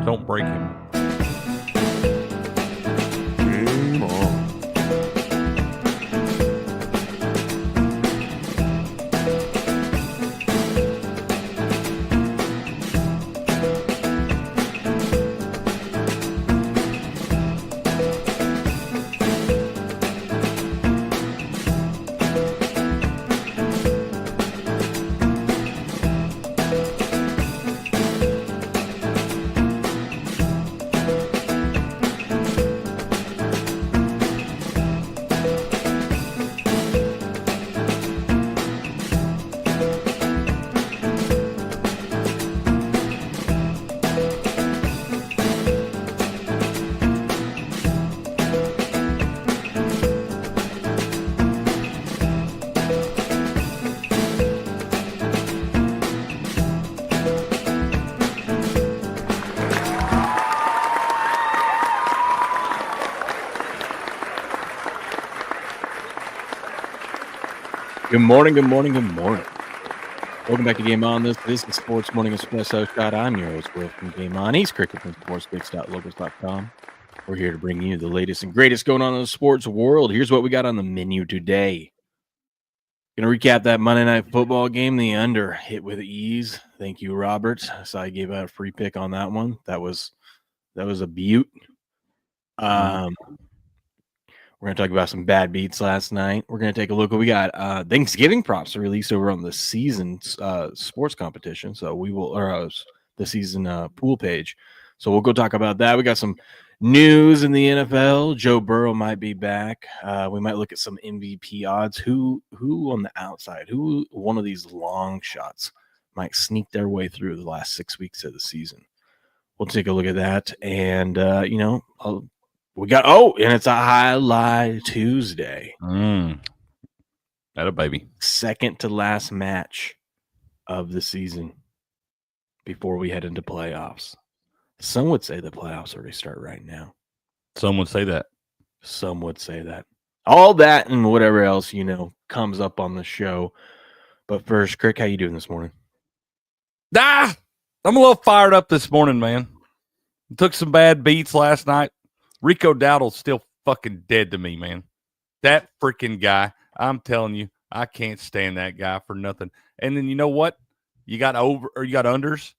Don't break him. Game on. Good morning, good morning, good morning. Welcome back to Game On. This is the Sports Morning Espresso Shot. I'm your host, Will from Game On. He's Cricket from sportsbits.locals.com. We're here to bring you the latest and greatest going on in the sports world. Here's what we got on the menu today. Going to recap that Monday Night Football game. The under hit with ease. Thank you, Robert. So I gave out a free pick on that one. That was a beaut. We're going to talk about some bad beats last night. We're going to take a look. We got Thanksgiving props released over on the season sports competition. So we will, or the season pool page. So we'll go talk about that. We got some news in the NFL. Joe Burrow might be back. We might look at some MVP odds. Who on the outside? Who one of these long shots might sneak their way through the last 6 weeks of the season? We'll take a look at that. And, we got, and it's a highlight Tuesday. That a baby. Second to last match of the season before we head into playoffs. Some would say the playoffs already start right now. Some would say that. Some would say that. All that and whatever else, comes up on the show. But first, Crick, how you doing this morning? I'm a little fired up this morning, man. Took some bad beats last night. Rico Dowdle's still fucking dead to me, man. That freaking guy, I'm telling you, I can't stand that guy for nothing. And then you know what? You got unders,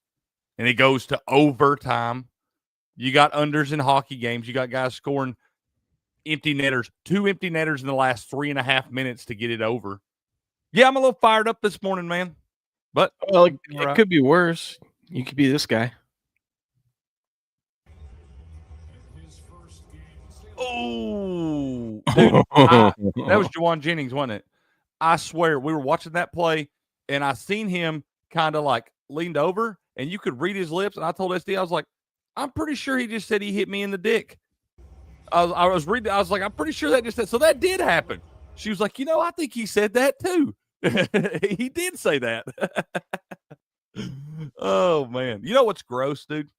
and it goes to overtime. You got unders in hockey games. You got guys scoring empty netters, 2 empty netters in the last 3.5 minutes to get it over. Yeah, I'm a little fired up this morning, man. But it could be worse. You could be this guy. Oh, dude, that was Juwan Jennings, wasn't it? I swear, we were watching that play, and I seen him kind of like leaned over, and you could read his lips. And I told SD, I was like, I'm pretty sure he just said he hit me in the dick. I was reading, I was like, I'm pretty sure that just said, so that did happen. She was like, I think he said that too. He did say that. Oh, man. You know what's gross, dude?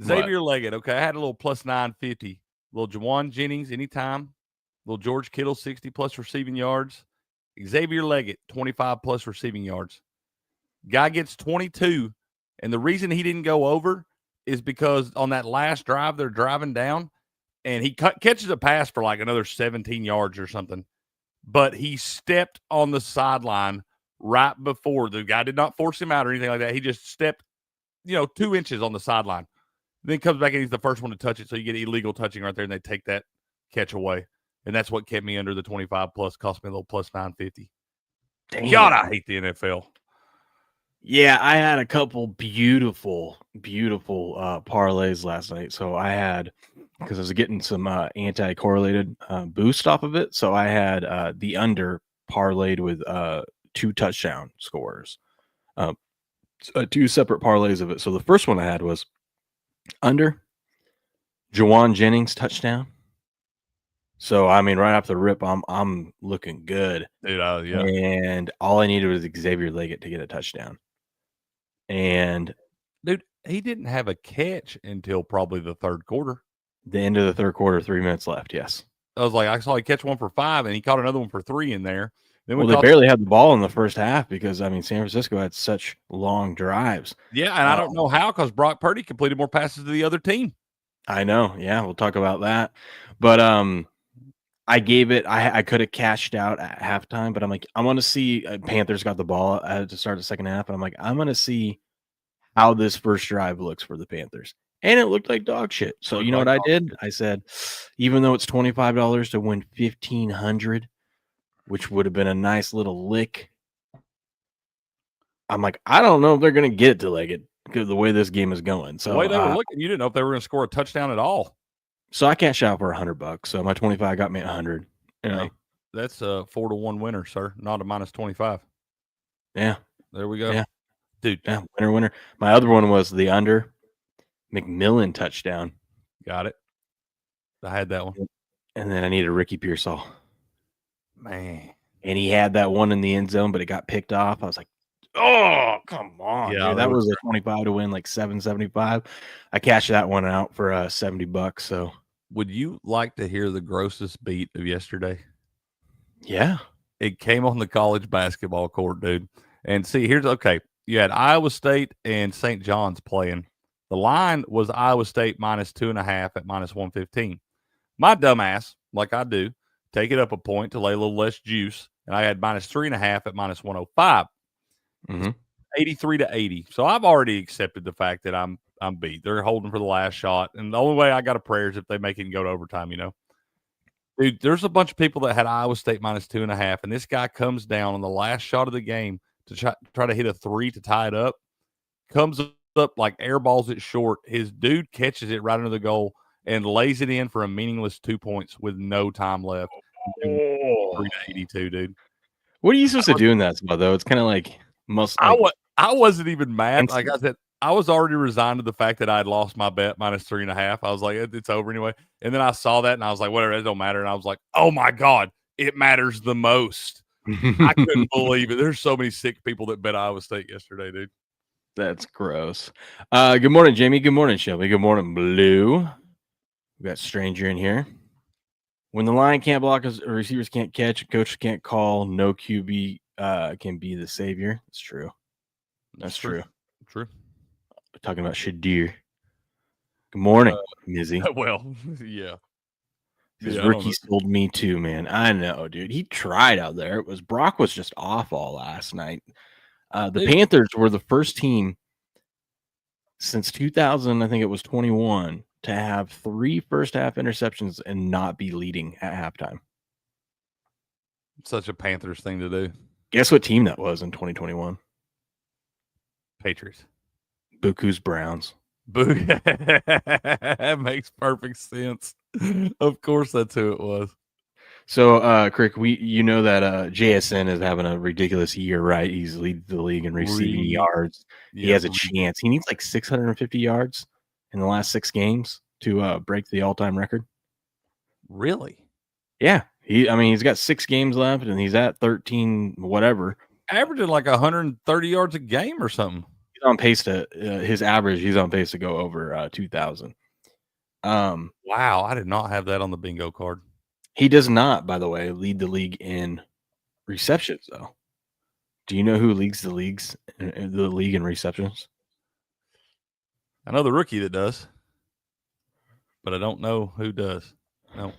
Xavier Leggett, okay, I had a little plus 950. Little Juwan Jennings anytime. Little George Kittle, 60-plus receiving yards. Xavier Leggett, 25-plus receiving yards. Guy gets 22, and the reason he didn't go over is because on that last drive, they're driving down, and he catches a pass for like another 17 yards or something. But he stepped on the sideline right before. The guy did not force him out or anything like that. He just stepped, 2 inches on the sideline. Then comes back and he's the first one to touch it, so you get illegal touching right there, and they take that catch away. And that's what kept me under the 25-plus, cost me a little plus 950. Damn. God, I hate the NFL. Yeah, I had a couple beautiful parlays last night. So I had, because I was getting some anti-correlated boost off of it, so I had the under parlayed with 2 touchdown scores. 2 separate parlays of it. So the first one I had was under Juwan Jennings touchdown. So I mean, right off the rip, I'm looking good, dude. Yeah. And all I needed was Xavier Leggett to get a touchdown. And dude, he didn't have a catch until probably the third quarter. The end of the third quarter, 3 minutes left. Yes, I was like, I saw he catch one for 5, and he caught another one for 3 in there. Then Well, they barely had the ball in the first half because, I mean, San Francisco had such long drives. Yeah, and I don't know how because Brock Purdy completed more passes to the other team. I know. Yeah, we'll talk about that. But I gave it. I could have cashed out at halftime, but I'm like, I want to see. Panthers got the ball to start the second half, and I'm like, I'm going to see how this first drive looks for the Panthers, and it looked like dog shit. So you know what I did? I said, even though it's $25 to win $1,500, which would have been a nice little lick. I'm like, I don't know if they're going to get it to leg it because the way this game is going. So the way they were looking, you didn't know if they were going to score a touchdown at all. So I cashed out for $100. So my 25 got me 100. You know, hey, that's a 4-1 winner, sir. Not a -25. Yeah, there we go. Yeah, dude. Yeah, winner. My other one was the under McMillan touchdown. Got it. I had that one. And then I needed Ricky Pearsall. Man, and he had that one in the end zone, but it got picked off. I was like, oh, come on. Yeah, dude. That was a 25 to win, like 775. I cashed that one out for $70. So would you like to hear the grossest beat of yesterday? Yeah. It came on the college basketball court, dude. And see, here's okay. You had Iowa State and St. John's playing. The line was Iowa State -2.5 at -115. My dumbass, like I do, take it up a point to lay a little less juice, and I had -3.5 at -105. 83-80. So I've already accepted the fact that I'm beat. They're holding for the last shot, and the only way I got a prayer is if they make it and go to overtime. You know, dude. There's a bunch of people that had Iowa State -2.5, and this guy comes down on the last shot of the game to try to hit a three to tie it up. Comes up like airballs it short. His dude catches it right under the goal and lays it in for a meaningless 2 points with no time left. 3-82, dude. What are you supposed to do in that spot, though? It's kind of like I wasn't even mad. Like I said, I was already resigned to the fact that I had lost my bet -3.5. I was like, it's over anyway. And then I saw that and I was like, whatever, it don't matter. And I was like, oh my God, it matters the most. I couldn't believe it. There's so many sick people that bet Iowa State yesterday, dude. That's gross. Good morning, Jamie. Good morning, Shelby. Good morning, Blue. We got Stranger in here. When the line can't block, receivers can't catch, coaches can't call, no QB can be the savior. It's true. That's true. True. We're talking about Shedeur. Good morning, Mizzy. Well, yeah. Because Ricky sold me too, man. I know, dude. He tried out there. Brock was just off all last night. The Panthers were the first team since 2000, I think it was 21, to have 3 first-half interceptions and not be leading at halftime. Such a Panthers thing to do. Guess what team that was in 2021? Patriots. Buku's Browns. That makes perfect sense. Of course, that's who it was. So, Crick, you know that JSN is having a ridiculous year, right? He's leading the league in receiving yards. Yeah, he has a chance. He needs like 650 yards in the last 6 games to break the all-time record. Really? Yeah. He's got 6 games left, and he's at 13 whatever. Averaging like 130 yards a game or something. He's on pace to his average. He's on pace to go over 2,000. Wow, I did not have that on the bingo card. He does not, by the way, lead the league in receptions, though. Do you know who leads the league in receptions? I know the rookie that does, but I don't know who does. No.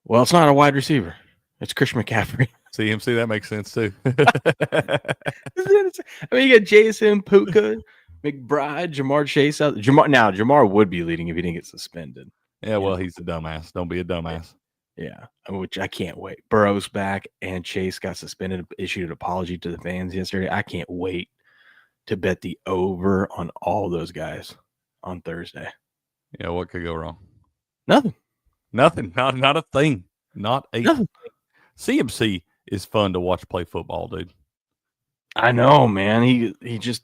Well, it's not a wide receiver. It's Christian McCaffrey. CMC, that makes sense too. You got Jason, Puka, McBride, Jamar Chase out. Jamar would be leading if he didn't get suspended. Yeah, well, he's a dumbass. Don't be a dumbass. Yeah, which I can't wait. Burrow's back, and Chase got suspended, issued an apology to the fans yesterday. I can't wait to bet the over on all those guys on Thursday. Yeah, what could go wrong? Nothing. Not a thing. Not a thing. CMC is fun to watch play football, dude. I know, man. He just.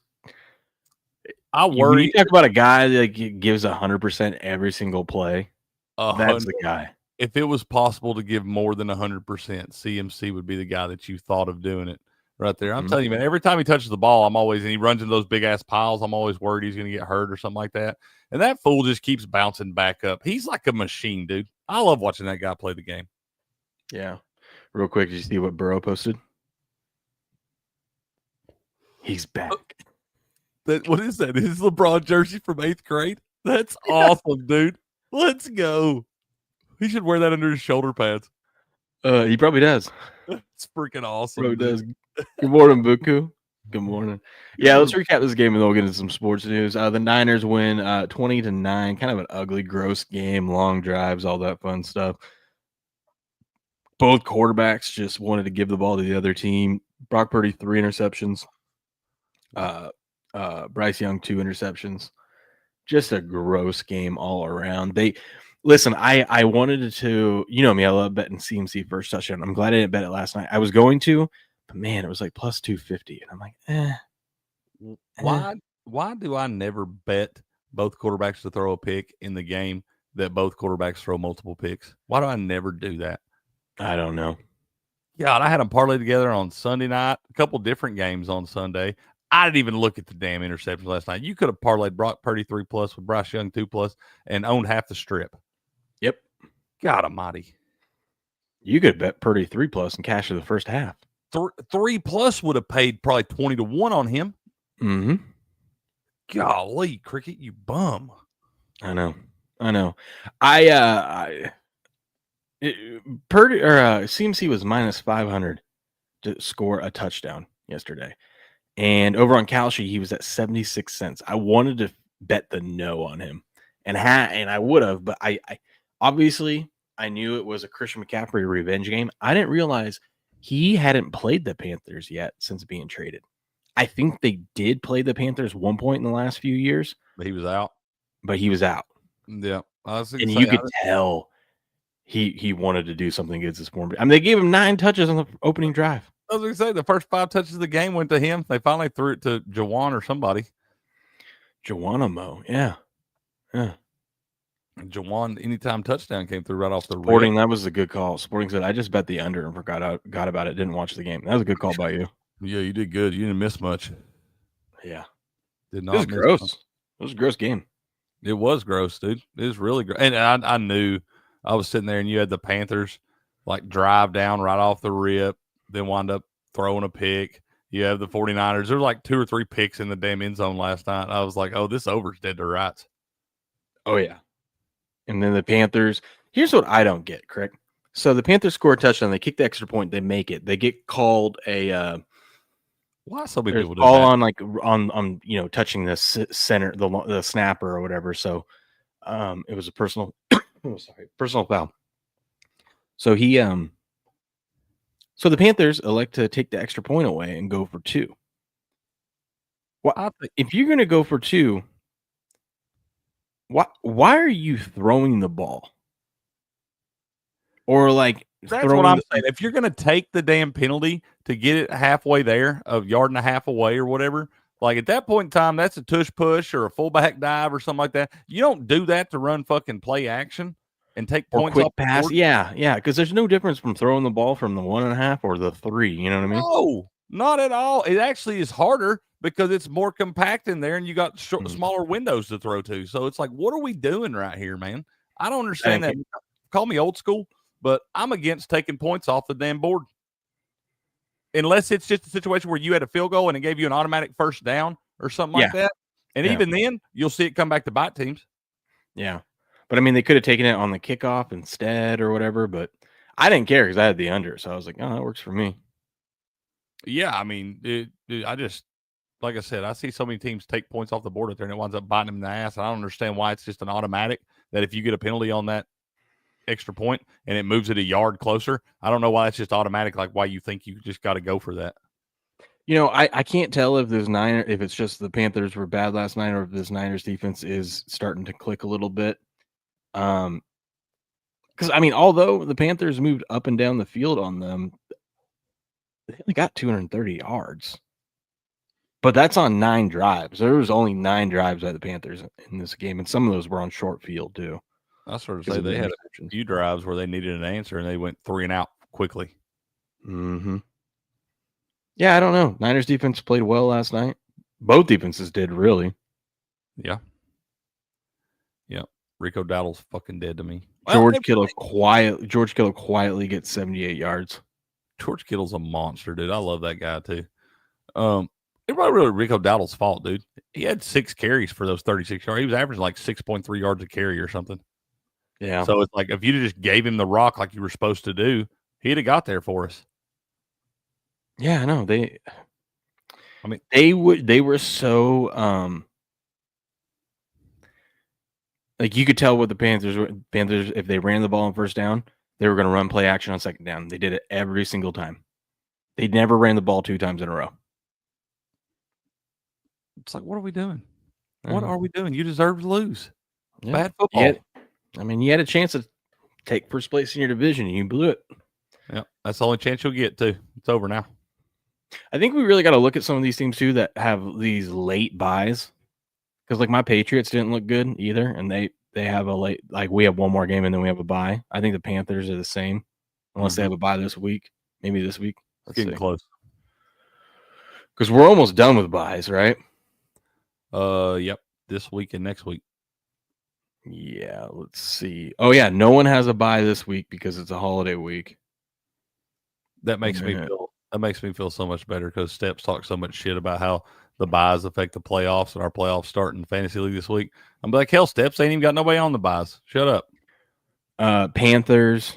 I worry. When you talk about a guy that gives 100% every single play. That's the guy. If it was possible to give more than 100%, CMC would be the guy that you thought of doing it right there. I'm telling you, man, every time he touches the ball, and he runs into those big ass piles, I'm always worried he's going to get hurt or something like that. And that fool just keeps bouncing back up. He's like a machine, dude. I love watching that guy play the game. Yeah. Real quick, did you see what Burrow posted? He's back. What is that? His LeBron jersey from 8th grade? That's awesome, dude. Let's go. He should wear that under his shoulder pads. He probably does. It's freaking awesome. Probably Dude. does. Good morning, Buku. Good morning. Yeah, let's recap this game and then we'll get into some sports news. The Niners win 20-9. Kind of an ugly, gross game, long drives, all that fun stuff. Both quarterbacks just wanted to give the ball to the other team. Brock Purdy, 3 interceptions. Bryce Young, 2 interceptions. Just a gross game all around. Listen, I wanted to, you know me, I love betting CMC first touchdown. I'm glad I didn't bet it last night. I was going to, but man, it was like plus 250. And I'm like, Why do I never bet both quarterbacks to throw a pick in the game that both quarterbacks throw multiple picks? Why do I never do that? I don't know. Yeah, I had them parlayed together on Sunday night, a couple different games on Sunday. I didn't even look at the damn interceptions last night. You could have parlayed Brock Purdy 3+ with Bryce Young 2+ and owned half the strip. Yep. God almighty. You could bet Purdy 3+ and cash in the first half. 3+ would have paid probably 20-1 on him. Mm-hmm. Golly, Cricket, you bum. I know. Purdy or CMC was minus 500 to score a touchdown yesterday. And over on Kalshi, he was at 76 cents. I wanted to bet the no on him. And I would have, but I obviously I knew it was a Christian McCaffrey revenge game. I didn't realize he hadn't played the Panthers yet since being traded. I think they did play the Panthers one point in the last few years. But he was out. Yeah. And you could tell he wanted to do something against this morning. I mean, they gave him 9 touches on the opening drive. I was going to say, the first 5 touches of the game went to him. They finally threw it to Jawan or somebody. Geronimo, yeah. Jawan, anytime touchdown came through right off the Sporting, that was a good call. Sporting said, I just bet the under and forgot about it. Didn't watch the game. That was a good call by you. Yeah, you did good. You didn't miss much. Yeah. Did not. It was gross. It was a gross game. It was gross, dude. It was really gross. And I knew I was sitting there and you had the Panthers like drive down right off the rip, then wind up throwing a pick. You have the 49ers. There were like 2 or 3 picks in the damn end zone last night. I was like, oh, this over's dead to rights. Oh, yeah. And then the Panthers. Here's what I don't get, correct? So the Panthers score a touchdown. They kick the extra point. They make it. They get called a why so many people do all that? on like on touching the center, the snapper or whatever. So it was a personal personal foul. So so the Panthers elect to take the extra point away and go for 2. Well, if you're going to go for 2, why are you throwing the ball? Or like that's what I'm saying. If you're going to take the damn penalty to get it halfway there, a yard and a half away or whatever, like at that point in time, that's a tush push or a fullback dive or something like that. You don't do that to run fucking play action and take points quick off pass. the board. Yeah, because there's no difference from throwing the ball from the 1.5 or the 3. You know what I mean? No, not at all. It actually is harder because it's more compact in there and you got smaller windows to throw to. So it's like, what are we doing right here, man? I don't understand that. Call me old school, but I'm against taking points off the damn board. Unless it's just a situation where you had a field goal and it gave you an automatic first down or something like that. And even then, you'll see it come back to bite teams. Yeah. But, I mean, they could have taken it on the kickoff instead or whatever, but I didn't care because I had the under. So I was like, oh, that works for me. Yeah, I mean, I just, like I said, I see so many teams take points off the board out there and it winds up biting them in the ass. I don't understand why it's just an automatic that if you get a penalty on that extra point and it moves it a yard closer, I don't know why it's just automatic, like why you think you just got to go for that. You know, I can't tell if if it's just the Panthers were bad last night or if this Niners defense is starting to click a little bit. Because, I mean, although the Panthers moved up and down the field on them, they only got 230 yards. But that's on 9 drives. There was only 9 drives by the Panthers in this game, and some of those were on short field, too. I sort of say they had a few drives where they needed an answer, and they went 3 and out quickly. Mm-hmm. Yeah, I don't know. Niners defense played well last night. Both defenses did, really. Yeah. Rico Dowdle's fucking dead to me. George Kittle quietly gets 78 yards. George Kittle's a monster, dude. I love that guy too. It wasn't really Rico Dowdle's fault, dude. He had 6 carries for those 36 yards. He was averaging like 6.3 yards a carry or something. Yeah. So it's like if you just gave him the rock like you were supposed to do, he'd have got there for us. Yeah, I know. They were so like you could tell what the Panthers if they ran the ball on first down, they were going to run play action on second down. They did it every single time. They never ran the ball 2 times in a row. It's like, what are we doing? What are we doing? You deserve to lose. Yeah. Bad football. You had a chance to take first place in your division, and you blew it. Yeah, that's the only chance you'll get, too. It's over now. I think we really got to look at some of these teams, too, that have these late buys. Because, like, my Patriots didn't look good either, and they have a late – like, we have one more game, and then we have a bye. I think the Panthers are the same, unless they have a bye this week. Maybe this week. It's getting close. Because we're almost done with buys, right? Yep. This week and next week. Yeah, let's see. Oh, yeah, no one has a bye this week because it's a holiday week. That makes me feel so much better because Steps talked so much shit about how the buys affect the playoffs and our playoffs start in the fantasy league this week. I'm like, hell, Steps ain't even got nobody on the buys. Shut up. Panthers,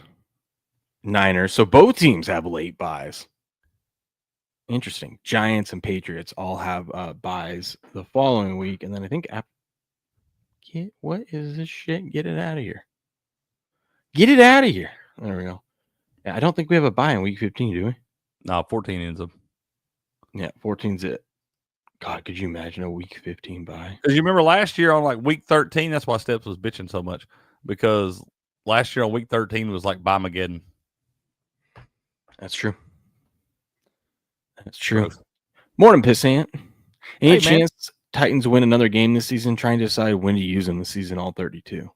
Niners. So both teams have late buys. Interesting. Giants and Patriots all have buys the following week, and then I think what is this shit? Get it out of here. Get it out of here. There we go. Yeah, I don't think we have a bye in week 15, do we? No, 14 ends up. Yeah, 14's it. God, could you imagine a week 15 bye? Because you remember last year on like week 13, that's why Steps was bitching so much. Because last year on week 13 was like Bye-Mageddon. That's true. That's true. Morning, Pissant. Any chance Titans win another game this season? Trying to decide when to use them this season, all 32.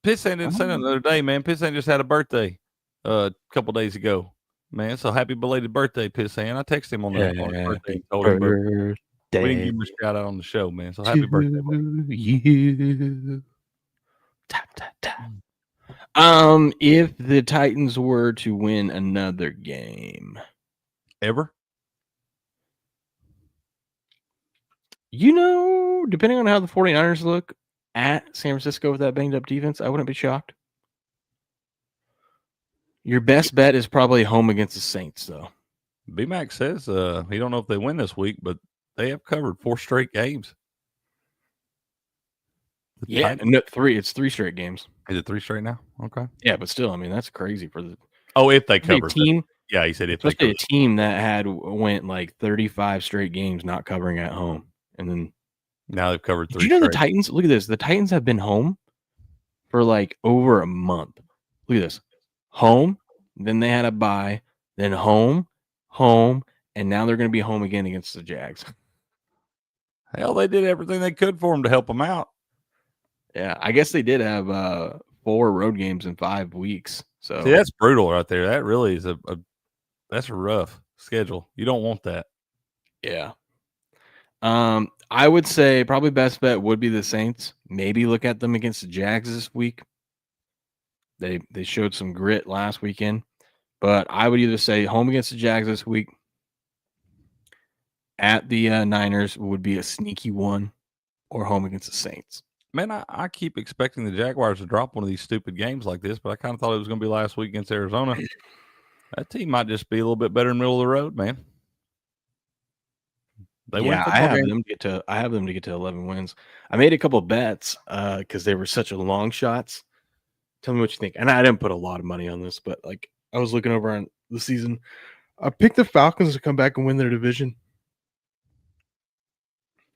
Pissant didn't say that the other day, man. Pissant just had a birthday a couple days ago, man. So happy belated birthday, Pissant. I texted him on that birthday. Told him birthday. We didn't give him a shout out on the show, man. So happy birthday, you. Tap, tap, tap. If the Titans were to win another game ever, depending on how the 49ers look at San Francisco with that banged up defense, I wouldn't be shocked. Your best bet is probably home against the Saints, though. B-Mac says he don't know if they win this week, but they have covered 4 straight games. No, 3. It's 3 straight games. Is it 3 straight now? Okay. Yeah, but still, I mean, that's crazy for the. Oh, if they cover team. Yeah, he said if especially a team that went like 35 straight games not covering at home, and then now they've covered 3. Did you know the Titans? Look at this. The Titans have been home for like over a month. Look at this. Home, then they had a bye, then home, and now they're going to be home again against the Jags. Hell, they did everything they could for them to help them out. Yeah, I guess they did have 4 road games in 5 weeks. So see, that's brutal right there. That really is that's a rough schedule. You don't want that. Yeah. I would say probably best bet would be the Saints. Maybe look at them against the Jags this week. They showed some grit last weekend, but I would either say home against the Jags this week. At the Niners would be a sneaky one, or home against the Saints. Man, I keep expecting the Jaguars to drop one of these stupid games like this, but I kind of thought it was going to be last week against Arizona. That team might just be a little bit better in the middle of the road, man. I have them to get to 11 wins. I made a couple of bets because they were such a long shots. Tell me what you think. And I didn't put a lot of money on this, but like I was looking over on the season. I picked the Falcons to come back and win their division.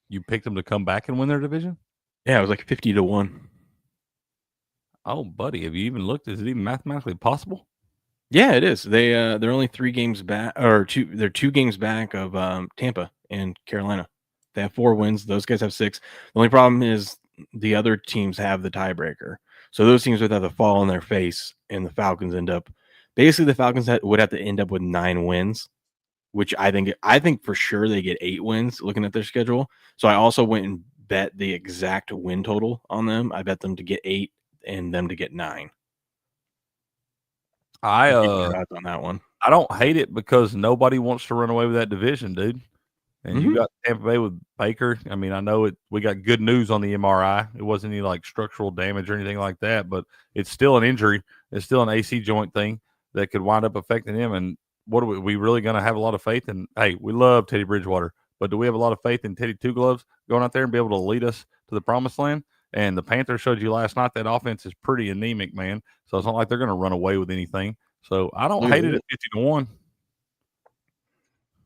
You picked them to come back and win their division? Yeah, it was like 50-1. Oh, buddy, have you even looked? Is it even mathematically possible? Yeah, it is. They're only 3 games back, or 2. They're 2 games back of Tampa and Carolina. They have 4 wins. Those guys have 6. The only problem is the other teams have the tiebreaker. So those teams would have to fall on their face, and the Falcons end up. Basically, the Falcons would have to end up with 9 wins, which I think for sure they get 8 wins. Looking at their schedule, so I also went and bet the exact win total on them. I bet them to get 8 and them to get 9. On that one. I don't hate it because nobody wants to run away with that division, dude. And you got Tampa Bay with Baker. I mean, I know we got good news on the MRI. It wasn't any like structural damage or anything like that, but it's still an injury. It's still an AC joint thing that could wind up affecting him. And what are we really going to have a lot of faith in? Hey, we love Teddy Bridgewater, but do we have a lot of faith in Teddy Two Gloves going out there and be able to lead us to the promised land? And the Panthers showed you last night that offense is pretty anemic, man. So it's not like they're going to run away with anything. So I don't hate it at 50-1.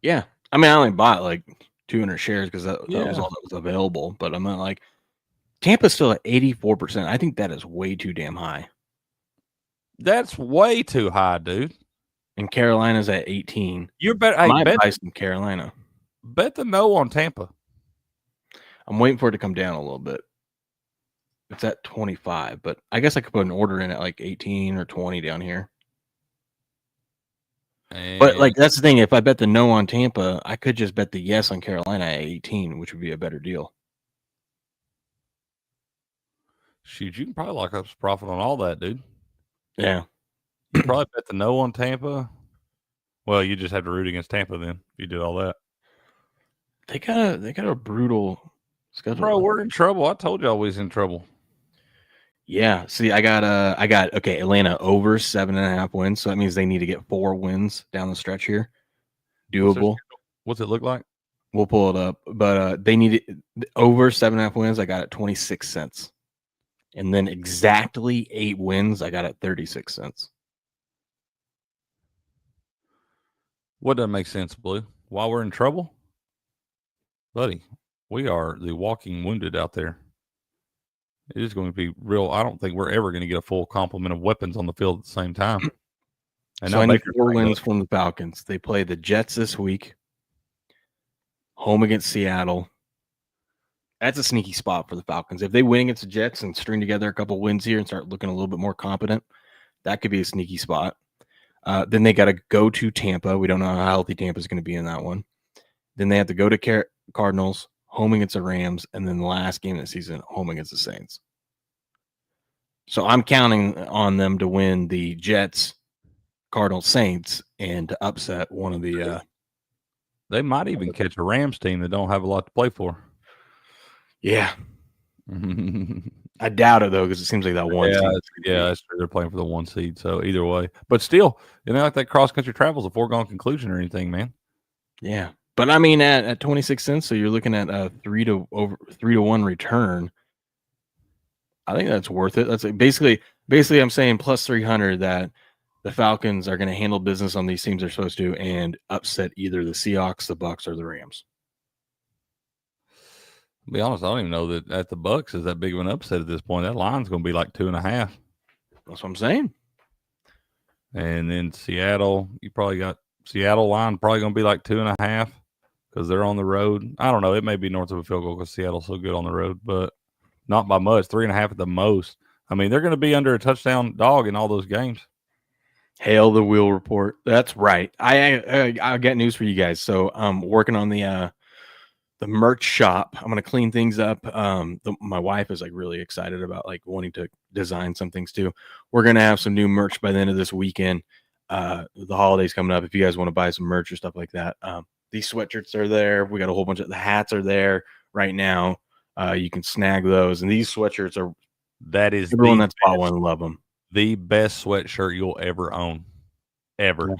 Yeah. I mean, I only bought like 200 shares because that was all that was available. But I'm not like Tampa's still at 84%. I think that is way too damn high. That's way too high, dude. And Carolina's at 18. You're better. I might buy some Carolina. Bet the no on Tampa. I'm waiting for it to come down a little bit. It's at 25, but I guess I could put an order in at like 18 or 20 down here. But like that's the thing. If I bet the no on Tampa, I could just bet the yes on Carolina at 18, which would be a better deal. Shoot, you can probably lock up some profit on all that, dude. Yeah. You probably bet the no on Tampa. Well, you just have to root against Tampa then if you did all that. They got a brutal schedule. Bro, we're in trouble. I told y'all we was in trouble. Yeah. See, I got Atlanta over 7.5 wins. So that means they need to get 4 wins down the stretch here. Doable. What's it look like? We'll pull it up. But they need it over 7.5 wins. I got it 26 cents. And then exactly 8 wins, I got it 36 cents. What doesn't make sense, Blue? Why we're in trouble? Buddy, we are the walking wounded out there. It is going to be real. I don't think we're ever going to get a full complement of weapons on the field at the same time. And so I need 4 wins from the Falcons. They play the Jets this week, home against Seattle. That's a sneaky spot for the Falcons. If they win against the Jets and string together a couple wins here and start looking a little bit more competent, that could be a sneaky spot. Then they got to go to Tampa. We don't know how healthy Tampa is going to be in that one. Then they have to go to Cardinals, home against the Rams, and then the last game of the season, home against the Saints. So I'm counting on them to win the Jets, Cardinals, Saints, and to upset one of the. They might even catch a Rams team that don't have a lot to play for. Yeah. I doubt it, though, because it seems like that one seed. Yeah, that's true. They're playing for the 1 seed. So either way. But still, like that cross-country travel is a foregone conclusion or anything, man. Yeah. But I mean, at 26 cents, so you're looking at a 3-to-1 return. I think that's worth it. That's basically I'm saying plus 300 that the Falcons are going to handle business on these teams they're supposed to and upset either the Seahawks, the Bucks, or the Rams. To be honest, I don't even know that at the Bucks is that big of an upset at this point. That line's going to be like 2.5. That's what I'm saying. And then Seattle, you probably got Seattle line probably going to be like 2.5 because they're on the road. I don't know. It may be north of a field goal because Seattle's so good on the road, but not by much. 3.5 at the most. I mean, they're going to be under a touchdown dog in all those games. Hail the wheel report. That's right. I got news for you guys. So I'm working on the merch shop. I'm going to clean things up. My wife is like really excited about like wanting to design some things too. We're going to have some new merch by the end of this weekend. The holidays coming up. If you guys want to buy some merch or stuff like that, these sweatshirts are there. We got a whole bunch of the hats are there right now. You can snag those. And these sweatshirts are, that is everyone that's bought one love them. The best sweatshirt you'll ever own. Ever. Yeah.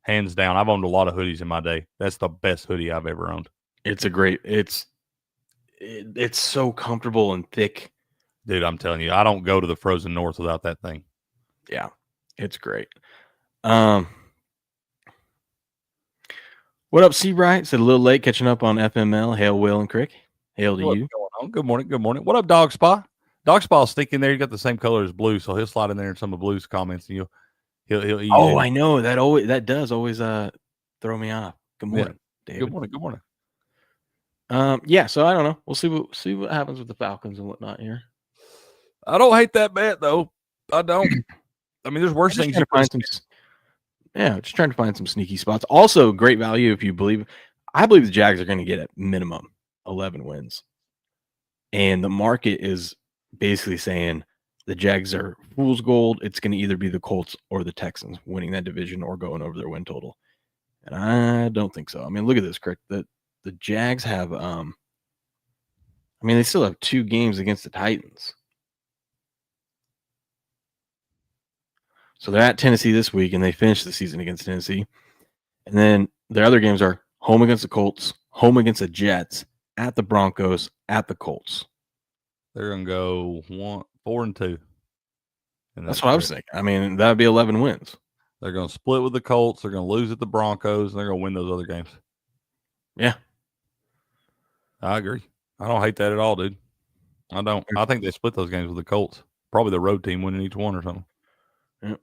Hands down. I've owned a lot of hoodies in my day. That's the best hoodie I've ever owned. It's a great, it's so comfortable and thick. Dude, I'm telling you, I don't go to the frozen north without that thing. Yeah, it's great. What up, Seabright? Said a little late catching up on FML. Hail, Will, and Crick. Hail to you. Good morning. Good morning. What up, Dog Spa? Dog Spa'll stick in there. You got the same color as Blue, so he'll slide in there in some of Blue's comments, and he'll eat. Oh, I know that does always throw me off. Good morning, David. Good morning. Good morning. Yeah. So I don't know. We'll see what happens with the Falcons and whatnot here. I don't hate that bet though. I don't. I mean, there's worse things to find. Just trying to find some sneaky spots. Also, great value if you believe. I believe the Jags are going to get at minimum 11 wins, and the market is basically saying the Jags are fool's gold. It's going to either be the Colts or the Texans winning that division or going over their win total. And I don't think so. I mean, look at this, Crick. The the Jags have they still have 2 games against the Titans. So they're at Tennessee this week, and they finish the season against Tennessee. And then their other games are home against the Colts, home against the Jets, at the Broncos, at the Colts. They're going to go 4-2. That's what I was thinking. I mean, that would be 11 wins. They're going to split with the Colts. They're going to lose at the Broncos, and they're going to win those other games. Yeah. I agree. I don't hate that at all, dude. I don't. I think they split those games with the Colts. Probably the road team winning each one or something.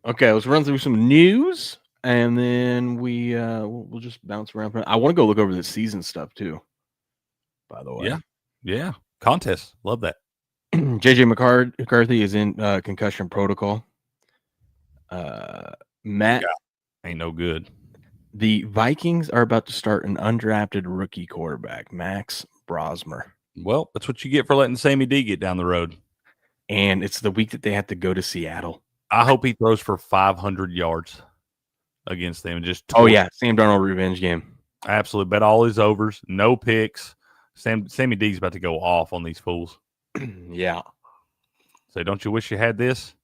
Okay, let's run through some news, and then we'll just bounce around. I want to go look over the season stuff too, by the way. Yeah. Contests. Love that. JJ McCarthy is in concussion protocol. Matt ain't no good. The Vikings are about to start an undrafted rookie quarterback, Max Brosmer. Well, that's what you get for letting Sammy D get down the road. And it's the week that they have to go to Seattle. I hope he throws for 500 yards against them. And just Sam Darnold revenge game. Absolutely. Bet all his overs, no picks. Sammy D's about to go off on these fools. Yeah. So don't you wish you had this?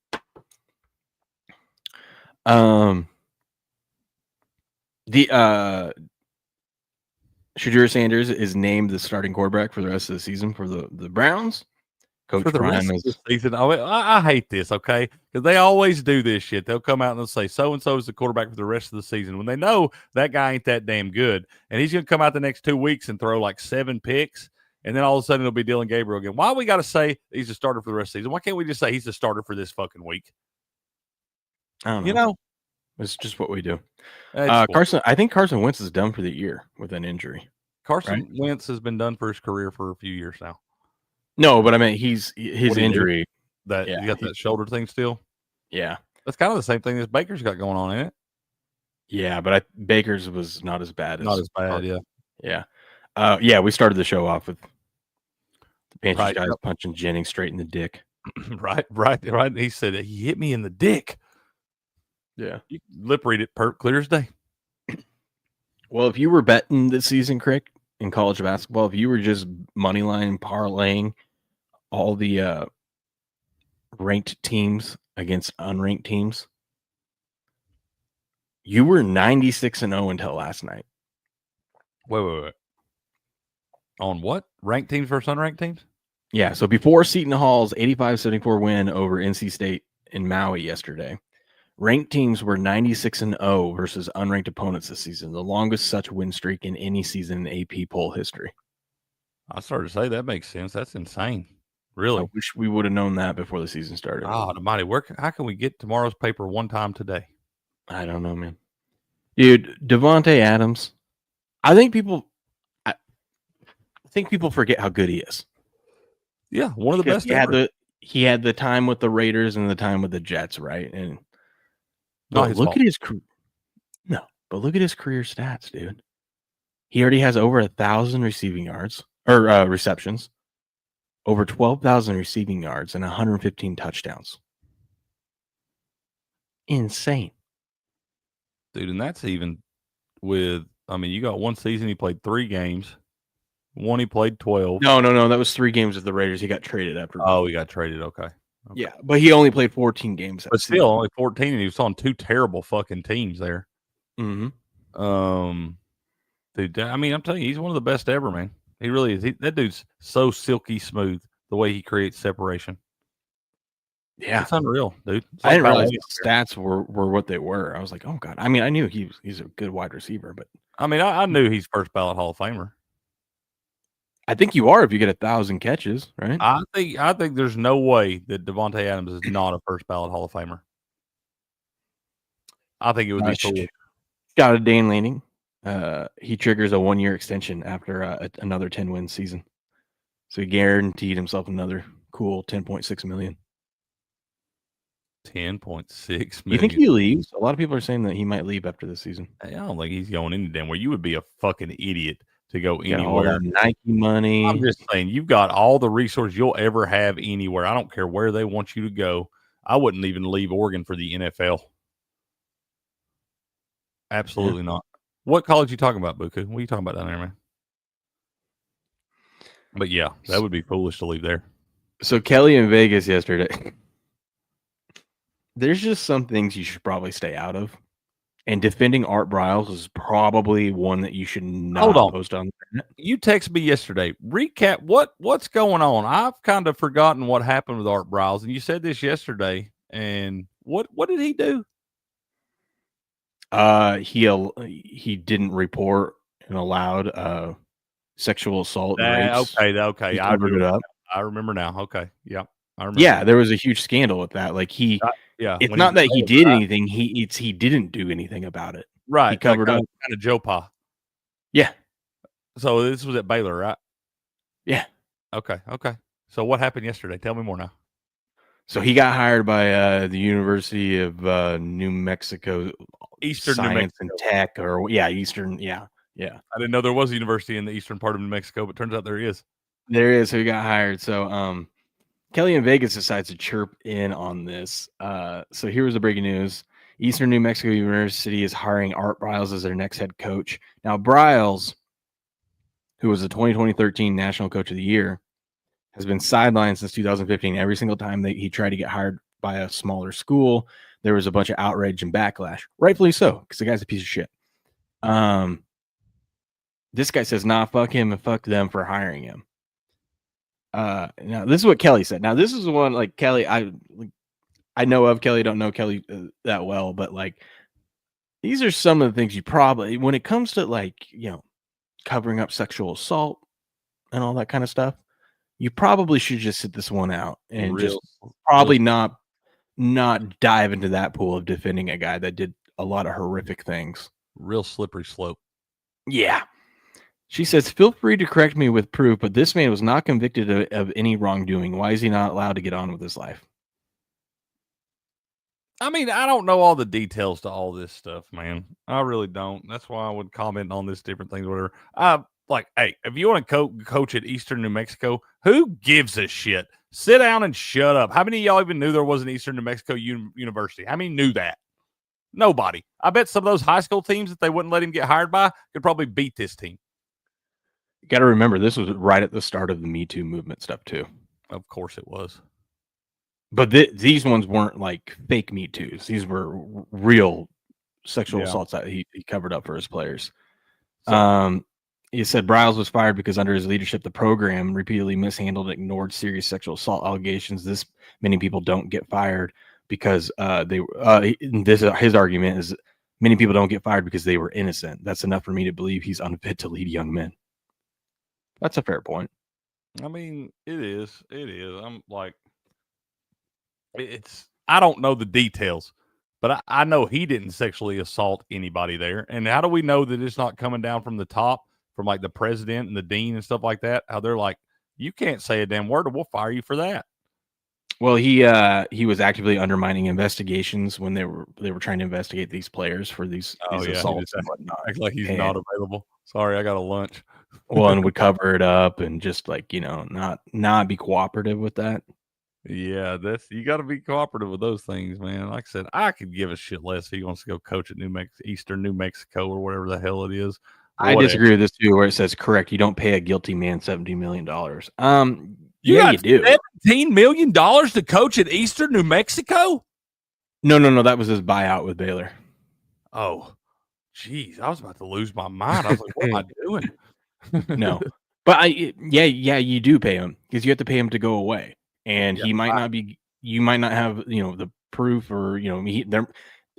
Shedeur Sanders is named the starting quarterback for the rest of the season for the Browns. Coach for the Prime rest of the season. I hate this, okay? Because they always do this shit. They'll come out and they'll say so-and-so is the quarterback for the rest of the season when they know that guy ain't that damn good. And he's going to come out the next 2 weeks and throw like 7 picks. And then all of a sudden it'll be Dylan Gabriel again. Why we got to say he's the starter for the rest of the season? Why can't we just say he's the starter for this fucking week? I don't know. It's just what we do. Cool. I think Carson Wentz is done for the year with an injury. Carson Wentz has been done for his career for a few years now. No, but I mean, his injury. You got that shoulder thing still? Yeah. That's kind of the same thing as Baker's got going on, ain't it? Yeah, but Baker's was not as bad. Yeah. We started the show off with the Panthers guys punching Jennings straight in the dick. Right. He said, he hit me in the dick. Yeah. You lip read it, clear as day. Well, if you were betting this season, Crick, in college basketball, if you were just money line parlaying all the ranked teams against unranked teams, you were 96-0 until last night. Wait. On what? Ranked teams versus unranked teams? Yeah, so before Seton Hall's 85-74 win over NC State in Maui yesterday, ranked teams were 96-0 versus unranked opponents this season, the longest such win streak in any season in AP poll history. I started to say that makes sense. That's insane. Really? I wish we would have known that before the season started. Oh, almighty. How can we get tomorrow's paper one time today? I don't know, man. Dude, Devontae Adams, I think people forget how good he is. Yeah, one of the best ever. He had the time with the Raiders and the time with the Jets, right? And look at his career stats, dude. He already has over 1,000 receiving yards or receptions, over 12,000 receiving yards, and 115 touchdowns. Insane, dude. And that's even with. I mean, you got one season he played 3 games. One he played 12. No. That was 3 games with the Raiders. He got traded after. Oh, he got traded. Okay. Yeah, but he only played 14 games. But still, only 14, and he was on 2 terrible fucking teams there. Mm-hmm. Dude, I mean, I'm telling you, he's one of the best ever, man. He really is. That dude's so silky smooth, the way he creates separation. Yeah. It's unreal, dude. I didn't realize his stats were what they were. I was like, oh, God. I mean, I knew he's a good wide receiver, but. I mean, I knew he's first ballot Hall of Famer. I think you are if you get 1,000 catches, right? I think there's no way that Devontae Adams is not a first ballot Hall of Famer. I think it would be cool. Got a Dane Lanning. He triggers a 1-year extension after another 10-win season. So he guaranteed himself another cool $10.6 million. $10.6 million. You think he leaves? A lot of people are saying that he might leave after this season. I don't think he's going any damn where. You would be a fucking idiot to go anywhere. All that Nike money. I'm just saying, you've got all the resources you'll ever have anywhere. I don't care where they want you to go. I wouldn't even leave Oregon for the NFL. Absolutely not. What college are you talking about, Buku? What are you talking about down there, man? But yeah, that would be foolish to leave there. So Kelly in Vegas yesterday. There's just some things you should probably stay out of. And defending Art Briles is probably one that you should not post on the internet. You texted me yesterday. Recap what's going on. I've kind of forgotten what happened with Art Briles, and you said this yesterday. And what did he do? He didn't report and allowed sexual assault and rapes. Okay. I covered it up. I remember now. Okay, yeah, I remember. Yeah, there was a huge scandal with that. Like it's not that he did anything. He didn't do anything about it. Right, he covered up. Kind of Joe Pa. Yeah. So this was at Baylor, right? Yeah. Okay. So what happened yesterday? Tell me more now. So he got hired by the University of New Mexico, Eastern Science and Tech, Eastern. Yeah. I didn't know there was a university in the eastern part of New Mexico, but turns out there is. There is. So he got hired. So Kelly in Vegas decides to chirp in on this. So here was the breaking news. Eastern New Mexico University is hiring Art Briles as their next head coach. Now, Briles, who was the 2013 National Coach of the Year, has been sidelined since 2015. Every single time that he tried to get hired by a smaller school, there was a bunch of outrage and backlash. Rightfully so, because the guy's a piece of shit. This guy says, nah, fuck him and fuck them for hiring him. Now, this is what Kelly said. Now, this is the one, like, Kelly, I know of Kelly, don't know Kelly that well, but, like, these are some of the things you probably, when it comes to, like, covering up sexual assault and all that kind of stuff, you probably should just sit this one out and not dive into that pool of defending a guy that did a lot of horrific things. Real slippery slope. Yeah. She says, feel free to correct me with proof, but this man was not convicted of any wrongdoing. Why is he not allowed to get on with his life? I mean, I don't know all the details to all this stuff, man. I really don't. That's why I would comment on this different things, whatever. Hey, if you want to coach at Eastern New Mexico, who gives a shit? Sit down and shut up. How many of y'all even knew there was an Eastern New Mexico University? How many knew that? Nobody. I bet some of those high school teams that they wouldn't let him get hired by could probably beat this team. You got to remember, this was right at the start of the Me Too movement stuff, too. Of course it was. But these ones weren't like fake Me Too's. These were real sexual assaults that he covered up for his players. So, he said Briles was fired because under his leadership, the program repeatedly mishandled and ignored serious sexual assault allegations. Many people don't get fired because his argument is many people don't get fired because they were innocent. That's enough for me to believe he's unfit to lead young men. That's a fair point. I mean, it is. I'm like, I don't know the details, but I know he didn't sexually assault anybody there. And how do we know that it's not coming down from the top, from like the president and the dean and stuff like that? How they're like, you can't say a damn word or we'll fire you for that. Well, he was actively undermining investigations when they were trying to investigate these players for these assaults and whatnot. Acts like he's not available. Sorry, I got a lunch. Well, and would cover it up and just like, not be cooperative with that. Yeah, you got to be cooperative with those things, man. Like I said, I could give a shit less if he wants to go coach at Eastern New Mexico or whatever the hell it is. I disagree with this too, where it says correct. You don't pay a guilty man $17 million. You do. $17 million to coach at Eastern New Mexico? No. That was his buyout with Baylor. Oh, geez. I was about to lose my mind. I was like, what am I doing? No. But you do pay him because you have to pay him to go away. And he might not be, you might not have, the proof or,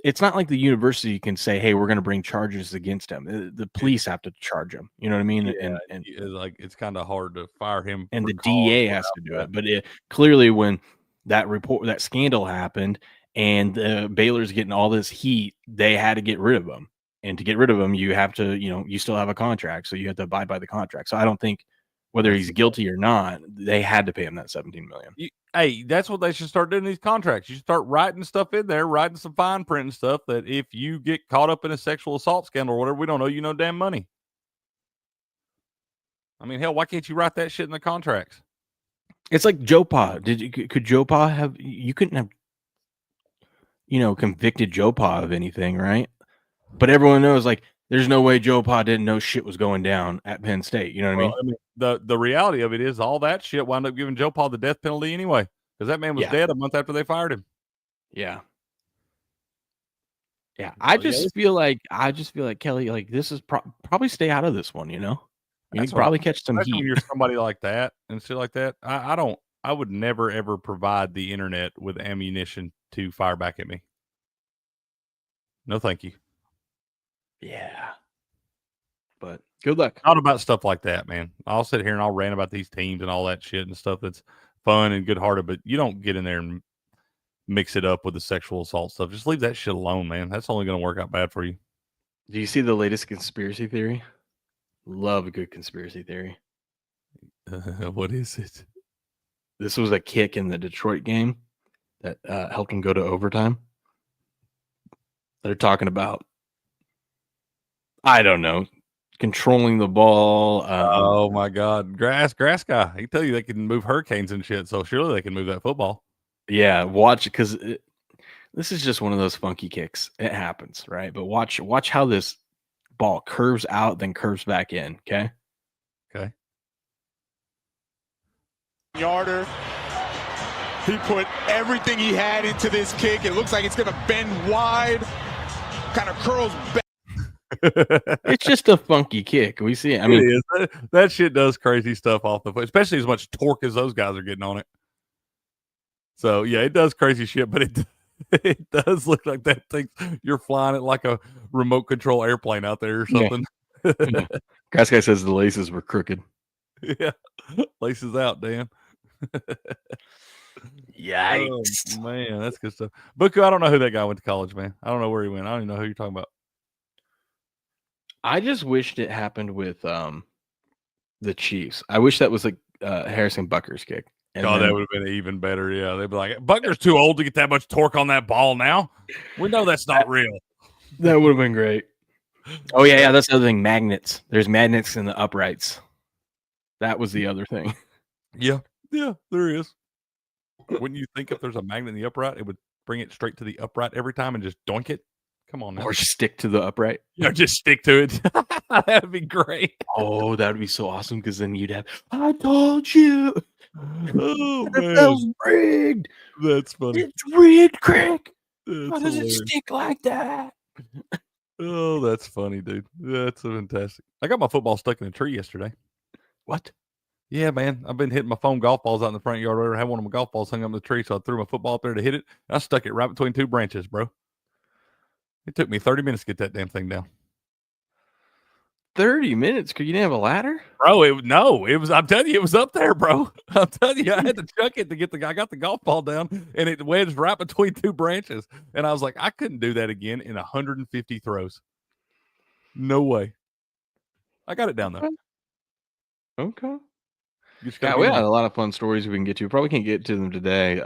it's not like the university can say, hey, we're going to bring charges against him. The police have to charge him. You know what I mean? Yeah, and it's kind of hard to fire him. And the DA has to do it. But clearly when that scandal happened and Baylor's getting all this heat, they had to get rid of him. And to get rid of him, you have to, you still have a contract. So you have to abide by the contract. So I don't think whether he's guilty or not, they had to pay him that $17 million. Hey, that's what they should start doing in these contracts. You start writing stuff in there, writing some fine print and stuff that if you get caught up in a sexual assault scandal or whatever, we don't know you no damn money. I mean, hell, why can't you write that shit in the contracts? It's like Joe Pa. Could Joe Pa have? You couldn't have, convicted Joe Pa of anything, right? But everyone knows, like, there's no way Joe Pa didn't know shit was going down at Penn State. You know what I mean? The reality of it is all that shit wound up giving Joe Pa the death penalty anyway, because that man was dead a month after they fired him. Yeah. Yeah. I just feel like Kelly, like this is probably stay out of this one, you know? You can probably catch some heat. When you're somebody like that and shit like that. I would never ever provide the internet with ammunition to fire back at me. No, thank you. Yeah. But good luck. Not about stuff like that, man. I'll sit here and I'll rant about these teams and all that shit and stuff that's fun and good-hearted, but you don't get in there and mix it up with the sexual assault stuff. Just leave that shit alone, man. That's only going to work out bad for you. Do you see the latest conspiracy theory? Love a good conspiracy theory. What is it? This was a kick in the Detroit game that helped them go to overtime. They're talking about, I don't know, controlling the ball. Oh my God, grass guy. He tell you they can move hurricanes and shit, so surely they can move that football. Yeah, watch, because this is just one of those funky kicks. It happens, right? But watch how this ball curves out, then curves back in. Okay. Yarder. He put everything he had into this kick. It looks like it's going to bend wide, kind of curls back. It's just a funky kick. We see it. I mean, it is. That shit does crazy stuff off the foot, especially as much torque as those guys are getting on it. So yeah, it does crazy shit, but it does look like that thing. You're flying it like a remote control airplane out there or something. Yeah. Grass guy says the laces were crooked. Yeah, laces out, Dan. Yikes. Oh, man, that's good stuff. Buku, I don't know who that guy went to college, man. I don't know where he went. I don't even know who you're talking about. I just wished it happened with the Chiefs. I wish that was like Harrison Butker's kick. That would have been even better. Yeah, they'd be like, Butker's too old to get that much torque on that ball now. We know that's not real. That would have been great. Oh, yeah, that's the other thing. Magnets. There's magnets in the uprights. That was the other thing. Yeah, there is. Wouldn't you think if there's a magnet in the upright, it would bring it straight to the upright every time and just doink it? Come on now. Or stick to the upright. Yeah, just stick to it. That'd be great. Oh, that would be so awesome, because then you'd have, I told you. Oh, man. That's rigged. That's funny. It's rigged, Craig. That's How does hilarious. it stick like that? Oh, that's funny, dude. That's fantastic. I got my football stuck in a tree yesterday. What? Yeah, man. I've been hitting my foam golf balls out in the front yard. I had one of my golf balls hung up in the tree, so I threw my football up there to hit it. I stuck it right between two branches, bro. It took me 30 minutes to get that damn thing down. 30 minutes? Because you didn't have a ladder? Bro, it was, I'm telling you, it was up there, bro. I'm telling you, I had to chuck it to get I got the golf ball down, and it wedged right between two branches. And I was like, I couldn't do that again in 150 throws. No way. I got it down, though. Okay. Yeah, we had a lot of fun stories we can get to. Probably can't get to them today.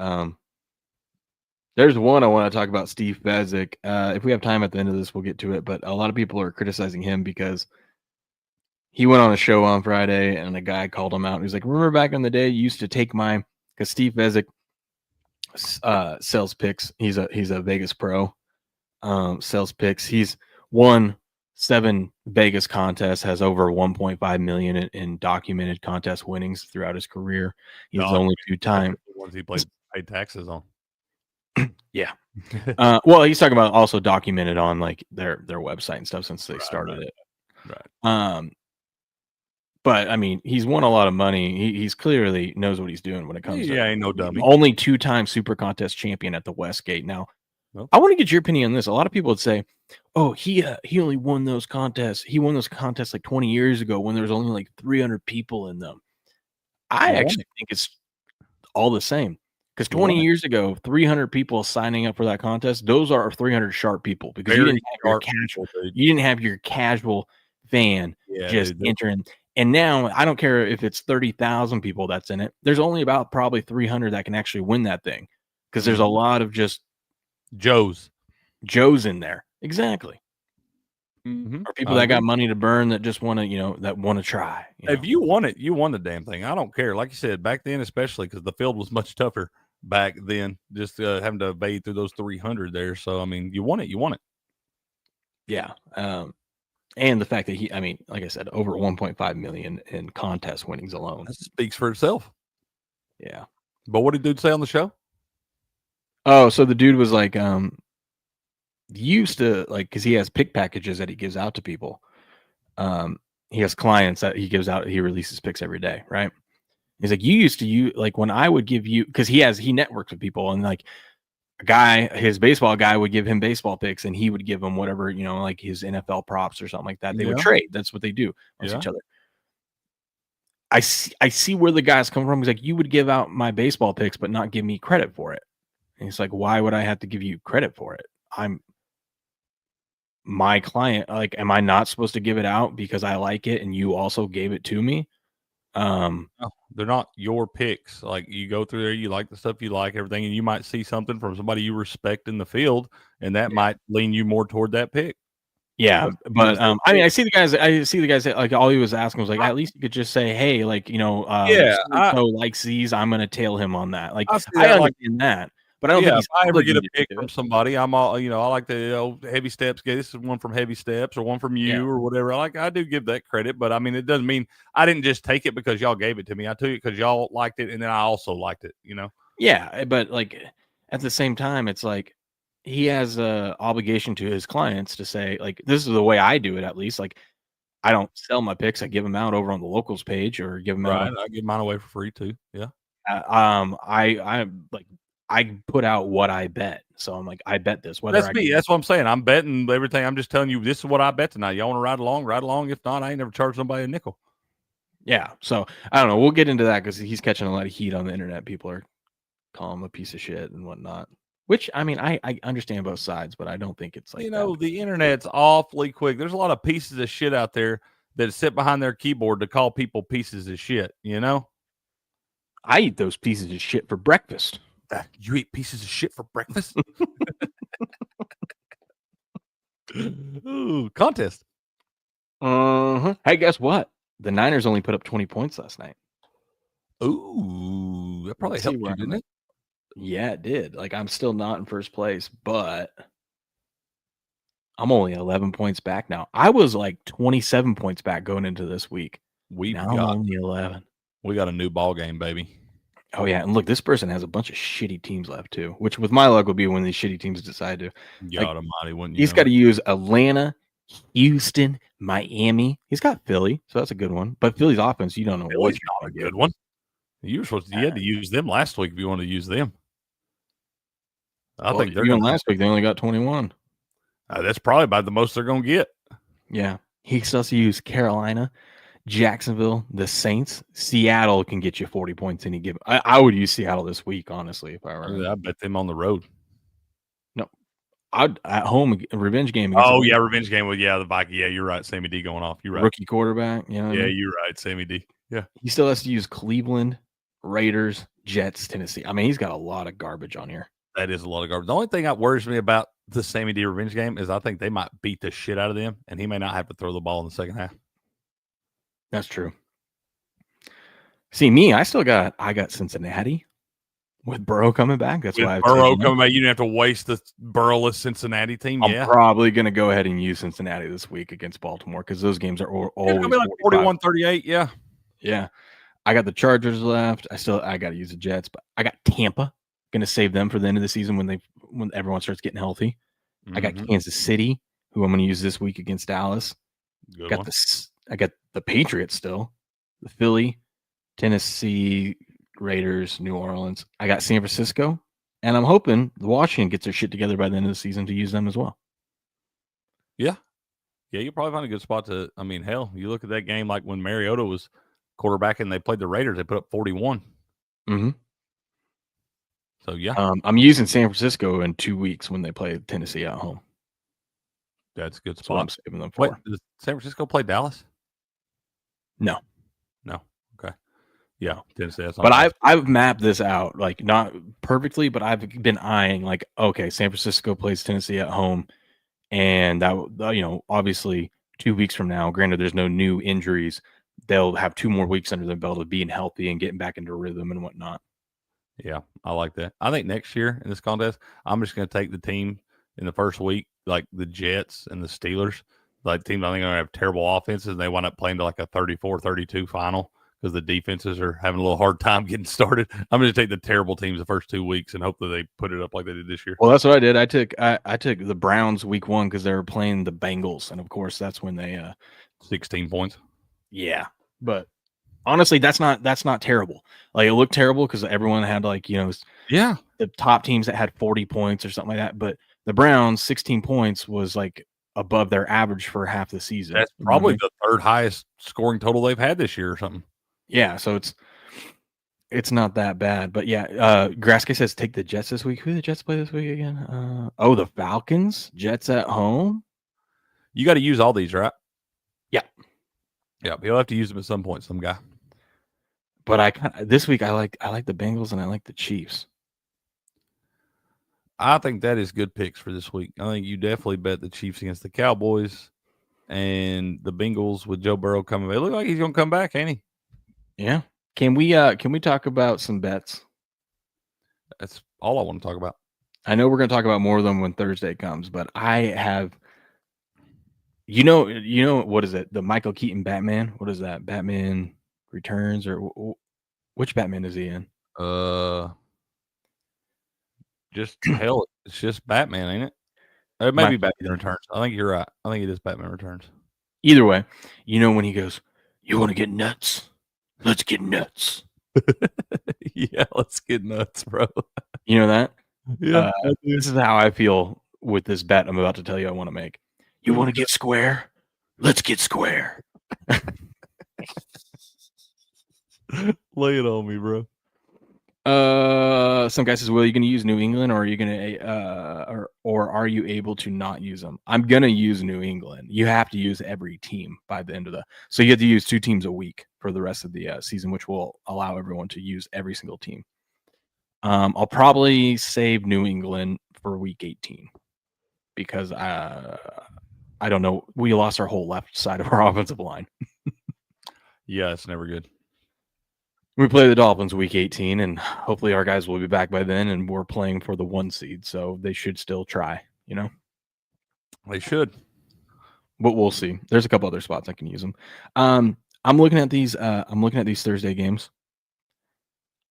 There's one I want to talk about, Steve Fezzik. If we have time at the end of this, we'll get to it. But a lot of people are criticizing him because he went on a show on Friday and a guy called him out. He's like, remember back in the day, you used to take because Steve Fezzik sells picks. He's a Vegas pro, sells picks. He's won 7 Vegas contests, has over 1.5 million in documented contest winnings throughout his career. He's only 2 times. The ones he paid taxes on. Yeah. Well, he's talking about also documented on like their website and stuff since they started it. Right. But I mean, he's won a lot of money. He's clearly knows what he's doing when it comes to ain't no dummy. Only 2-time Super Contest champion at the Westgate. Now, I want to get your opinion on this. A lot of people would say, "Oh, he only won those contests. He won those contests like 20 years ago when there was only like 300 people in them." I actually think it's all the same. Because 20 years ago, 300 people signing up for that contest, those are 300 sharp people. Because you didn't have your casual fan entering. And now, I don't care if it's 30,000 people that's in it. There's only about probably 300 that can actually win that thing. Because there's a lot of just Joes in there. Exactly. Mm-hmm. Or people that got money to burn that just want to, that want to try. If you won it, you won the damn thing. I don't care. Like you said, back then, especially because the field was much tougher back then, just having to evade through those 300 there. So, I mean, you won it. Yeah. And the fact that I mean, like I said, over 1.5 million in contest winnings alone. That speaks for itself. Yeah. But what did dude say on the show? Oh, so the dude was like, used to like, because he has pick packages that he gives out to people. He has clients that he gives out. He releases picks every day, right? He's like, you used to like when I would give you, because he networks with people, and like his baseball guy would give him baseball picks, and he would give him whatever, like his NFL props or something like that. They would trade. That's what they do with each other. I see where the guy's coming from. He's like, you would give out my baseball picks, but not give me credit for it. And he's like, why would I have to give you credit for it? I'm my client. Like, am I not supposed to give it out because I like it and you also gave it to me? No, they're not your picks. Like, you go through there, you like the stuff you like, everything, and you might see something from somebody you respect in the field, and that might lean you more toward that pick. Yeah, but I mean, I see the guys that, like, all he was asking was like, at least you could just say, hey, like, so likes these, I'm gonna tail him on that. Like, I understand that, but I don't think if I ever get a pick from it. somebody, I'm all, I like the Heavy Steps. This is one from Heavy Steps or one from you or whatever. I do give that credit, but I mean, it doesn't mean I didn't just take it because y'all gave it to me. I took it because y'all liked it, and then I also liked it. Yeah, but like at the same time, it's like he has a obligation to his clients to say, like, this is the way I do it. At least, like, I don't sell my picks; I give them out over on the locals page or give them out. I give mine away for free too. Yeah. I put out what I bet, so I'm like, I bet this. That's me. That's what I'm saying. I'm betting everything. I'm just telling you, this is what I bet tonight. Y'all want to ride along? Ride along. If not, I ain't never charged somebody a nickel. Yeah. So I don't know. We'll get into that because he's catching a lot of heat on the internet. People are calling him a piece of shit and whatnot. Which, I mean, I understand both sides, but I don't think it's like the internet's awfully quick. There's a lot of pieces of shit out there that sit behind their keyboard to call people pieces of shit. I eat those pieces of shit for breakfast. You eat pieces of shit for breakfast? Ooh, contest. Hey, guess what? The Niners only put up 20 points last night. Ooh, that probably helped you, didn't it? Yeah, it did. Like, I'm still not in first place, but I'm only 11 points back now. I was like 27 points back going into this week. I'm only 11. We got a new ball game, baby. Oh, yeah. And look, this person has a bunch of shitty teams left, too, which with my luck would be when these shitty teams decide to. God almighty, wouldn't you? He's got to use Atlanta, Houston, Miami. He's got Philly, so that's a good one. But Philly's offense, you don't know what's not a good one. You had to use them last week if you wanted to use them. I think they're even last week they only got 21. That's probably about the most they're going to get. Yeah. He still has to use Carolina, Jacksonville, the Saints. Seattle can get you 40 points any given. I would use Seattle this week, honestly, if I were. I bet them on the road. No, I'd at home revenge game. Revenge game with the Vikings. Yeah, you're right. Sammy D going off. You're right. Rookie quarterback. You're right. Sammy D. Yeah, he still has to use Cleveland, Raiders, Jets, Tennessee. I mean, he's got a lot of garbage on here. That is a lot of garbage. The only thing that worries me about the Sammy D revenge game is I think they might beat the shit out of them, and he may not have to throw the ball in the second half. That's true. See, me, I got Cincinnati with Burrow coming back. That's why Burrow coming back. You didn't have to waste the Burrow-less Cincinnati team. I'm probably going to go ahead and use Cincinnati this week against Baltimore because those games are always like 41-38. Yeah. Yeah. I got the Chargers left. I got to use the Jets, but I got Tampa. Going to save them for the end of the season when everyone starts getting healthy. I got Kansas City, who I'm going to use this week against Dallas. I got the Patriots still, the Philly, Tennessee, Raiders, New Orleans. I got San Francisco, and I'm hoping Washington gets their shit together by the end of the season to use them as well. Yeah. Yeah, you'll probably find a good spot to, I mean, hell, you look at that game like when Mariota was quarterback and they played the Raiders, they put up 41. Mm-hmm. So, yeah. I'm using San Francisco in 2 weeks when they play Tennessee at home. That's a good spot. So I'm saving them for. Wait, does San Francisco play Dallas? No. Okay. Yeah, Tennessee. But I've mapped this out, like not perfectly, but I've been eyeing like, okay, San Francisco plays Tennessee at home, and that obviously 2 weeks from now, granted there's no new injuries, they'll have 2 more weeks under their belt of being healthy and getting back into rhythm and whatnot. Yeah, I like that. I think next year in this contest, I'm just going to take the team in the first week, like the Jets and the Steelers, like teams I think are going to have terrible offenses, and they wind up playing to like a 34-32 final because the defenses are having a little hard time getting started. I'm going to take the terrible teams the first 2 weeks and hope that they put it up like they did this year. Well, that's what I did. I took the Browns week 1 because they were playing the Bengals, and of course that's when they 16 points. Yeah, but honestly, that's not terrible. Like, it looked terrible because everyone had like, you know, Yeah, the top teams that had 40 points or something like that. But the Browns 16 points was like above their average for half the season. that's probably the third highest scoring total they've had this year or something. Yeah, so it's not that bad. But yeah, Graske says take the Jets this week. Who do the Jets play this week again? The Falcons. Jets at home. You got to use all these, right? Yeah. Yeah, he'll have to use them at some point, some guy. But this week I like the Bengals and I like the Chiefs. I think that is good picks for this week. I think you definitely bet the Chiefs against the Cowboys and the Bengals with Joe Burrow coming back. It looks like he's going to come back, ain't he? Yeah. Can we talk about some bets? That's all I want to talk about. I know we're going to talk about more of them when Thursday comes, but I have, you know what is it? The Michael Keaton Batman? What is that? Batman Returns, or which Batman is he in? Just hell, it's just Batman, ain't it? It may be Batman Returns. I think you're right. I think it is Batman Returns. Either way, when he goes, "You want to get nuts? Let's get nuts." Yeah, let's get nuts, bro. You know that? Yeah. This is how I feel with this bet I'm about to tell you I want to make. You want to get square? Let's get square. Lay it on me, bro. Some guy says, "Will you going to use New England, or are you going to, or are you able to not use them?" I'm going to use New England. You have to use every team by the end of so you have to use 2 teams a week for the rest of the season, which will allow everyone to use every single team. I'll probably save New England for week 18 because I don't know. We lost our whole left side of our offensive line. Yeah, it's never good. We play the Dolphins week 18, and hopefully our guys will be back by then, and we're playing for the 1 seed, so they should still try, They should. But we'll see. There's a couple other spots I can use them. I'm looking at these Thursday games.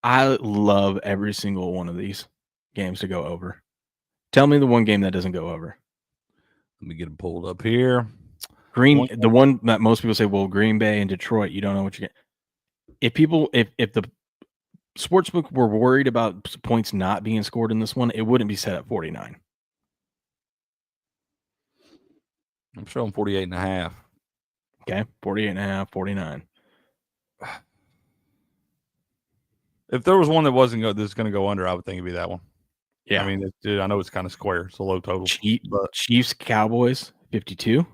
I love every single one of these games to go over. Tell me the one game that doesn't go over. Let me get them pulled up here. The one that most people say, well, Green Bay and Detroit, you don't know what you get. If the sportsbook were worried about points not being scored in this one, it wouldn't be set at 49. I'm showing 48.5. Okay, 48.5, 49. If there was one that wasn't that's going to go under, I would think it'd be that one. Yeah, I mean, dude, I know it's kind of square. It's a low total. But Chiefs, Cowboys, 52.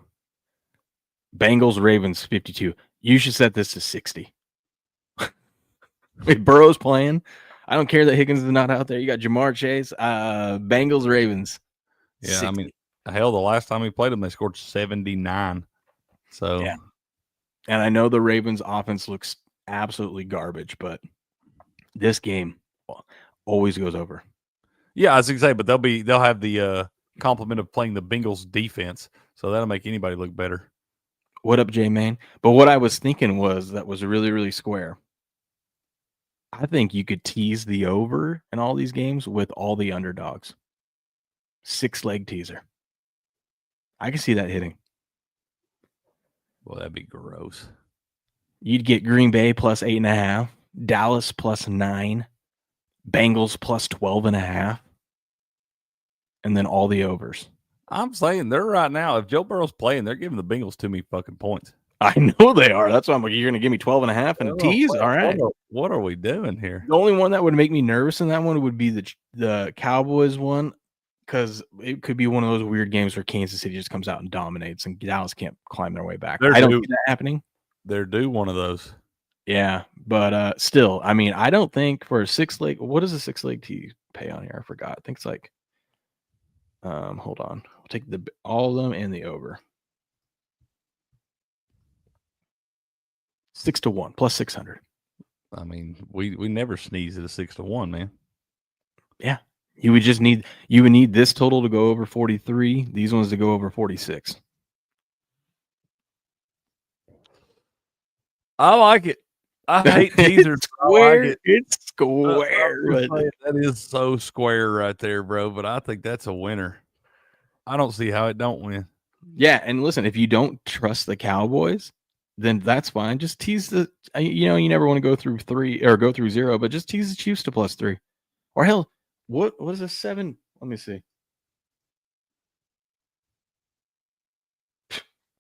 Bengals, Ravens, 52. You should set this to 60. If Burrow's playing, I don't care that Higgins is not out there. You got Jamar Chase, Bengals, Ravens. Yeah, 60. I mean, hell, the last time we played them, they scored 79. So, yeah. And I know the Ravens' offense looks absolutely garbage, but this game always goes over. Yeah, I was going to say, but they'll have the compliment of playing the Bengals defense, so that'll make anybody look better. What up, J-Man? But what I was thinking was really, really square. I think you could tease the over in all these games with all the underdogs. 6-leg teaser. I can see that hitting. Well, that'd be gross. You'd get Green Bay plus 8.5, Dallas plus 9, Bengals plus 12.5, and then all the overs. I'm saying they're right now. If Joe Burrow's playing, they're giving the Bengals too many fucking points. I know they are. That's why I'm like, you're going to give me 12.5 and a tease? All right. What are we doing here? The only one that would make me nervous in that one would be the Cowboys one, because it could be one of those weird games where Kansas City just comes out and dominates and Dallas can't climb their way back. I don't see that happening. They're due one of those. Yeah, but still, I mean, I don't think for a 6-leg, what does a 6-leg tease pay on here? I forgot. I think it's like, hold on. I'll take all of them and the over. 6-1 plus 600. I mean, we never sneeze at a 6-1, man. Yeah. You would need this total to go over 43, these ones to go over 46. I like it. I hate teasers. Square. I like it. It's square. I'm just saying, that is so square right there, bro. But I think that's a winner. I don't see how it don't win. Yeah, and listen, if you don't trust the Cowboys, then that's fine. Just tease the. You never want to go through 3 or go through 0, but just tease the Chiefs to +3, or hell, what is a 7? Let me see.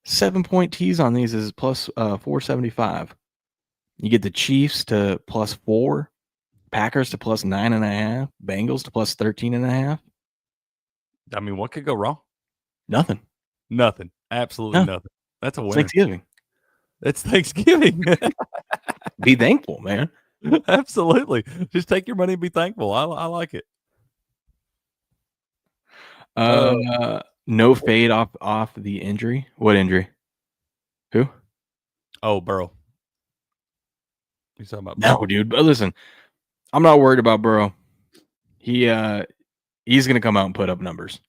7-point tease on these is plus 475. You get the Chiefs to +4, Packers to +9.5, Bengals to +13.5. I mean, what could go wrong? Nothing. Nothing. Absolutely No. nothing. That's a It's winner. Thanksgiving. It's Thanksgiving. Be thankful, man. Absolutely. Just take your money and be thankful. I like it. No fade off the injury. What injury? Who? Oh, Burrow. You talking about Burrow? No, dude. But listen, I'm not worried about Burrow. He's gonna come out and put up numbers.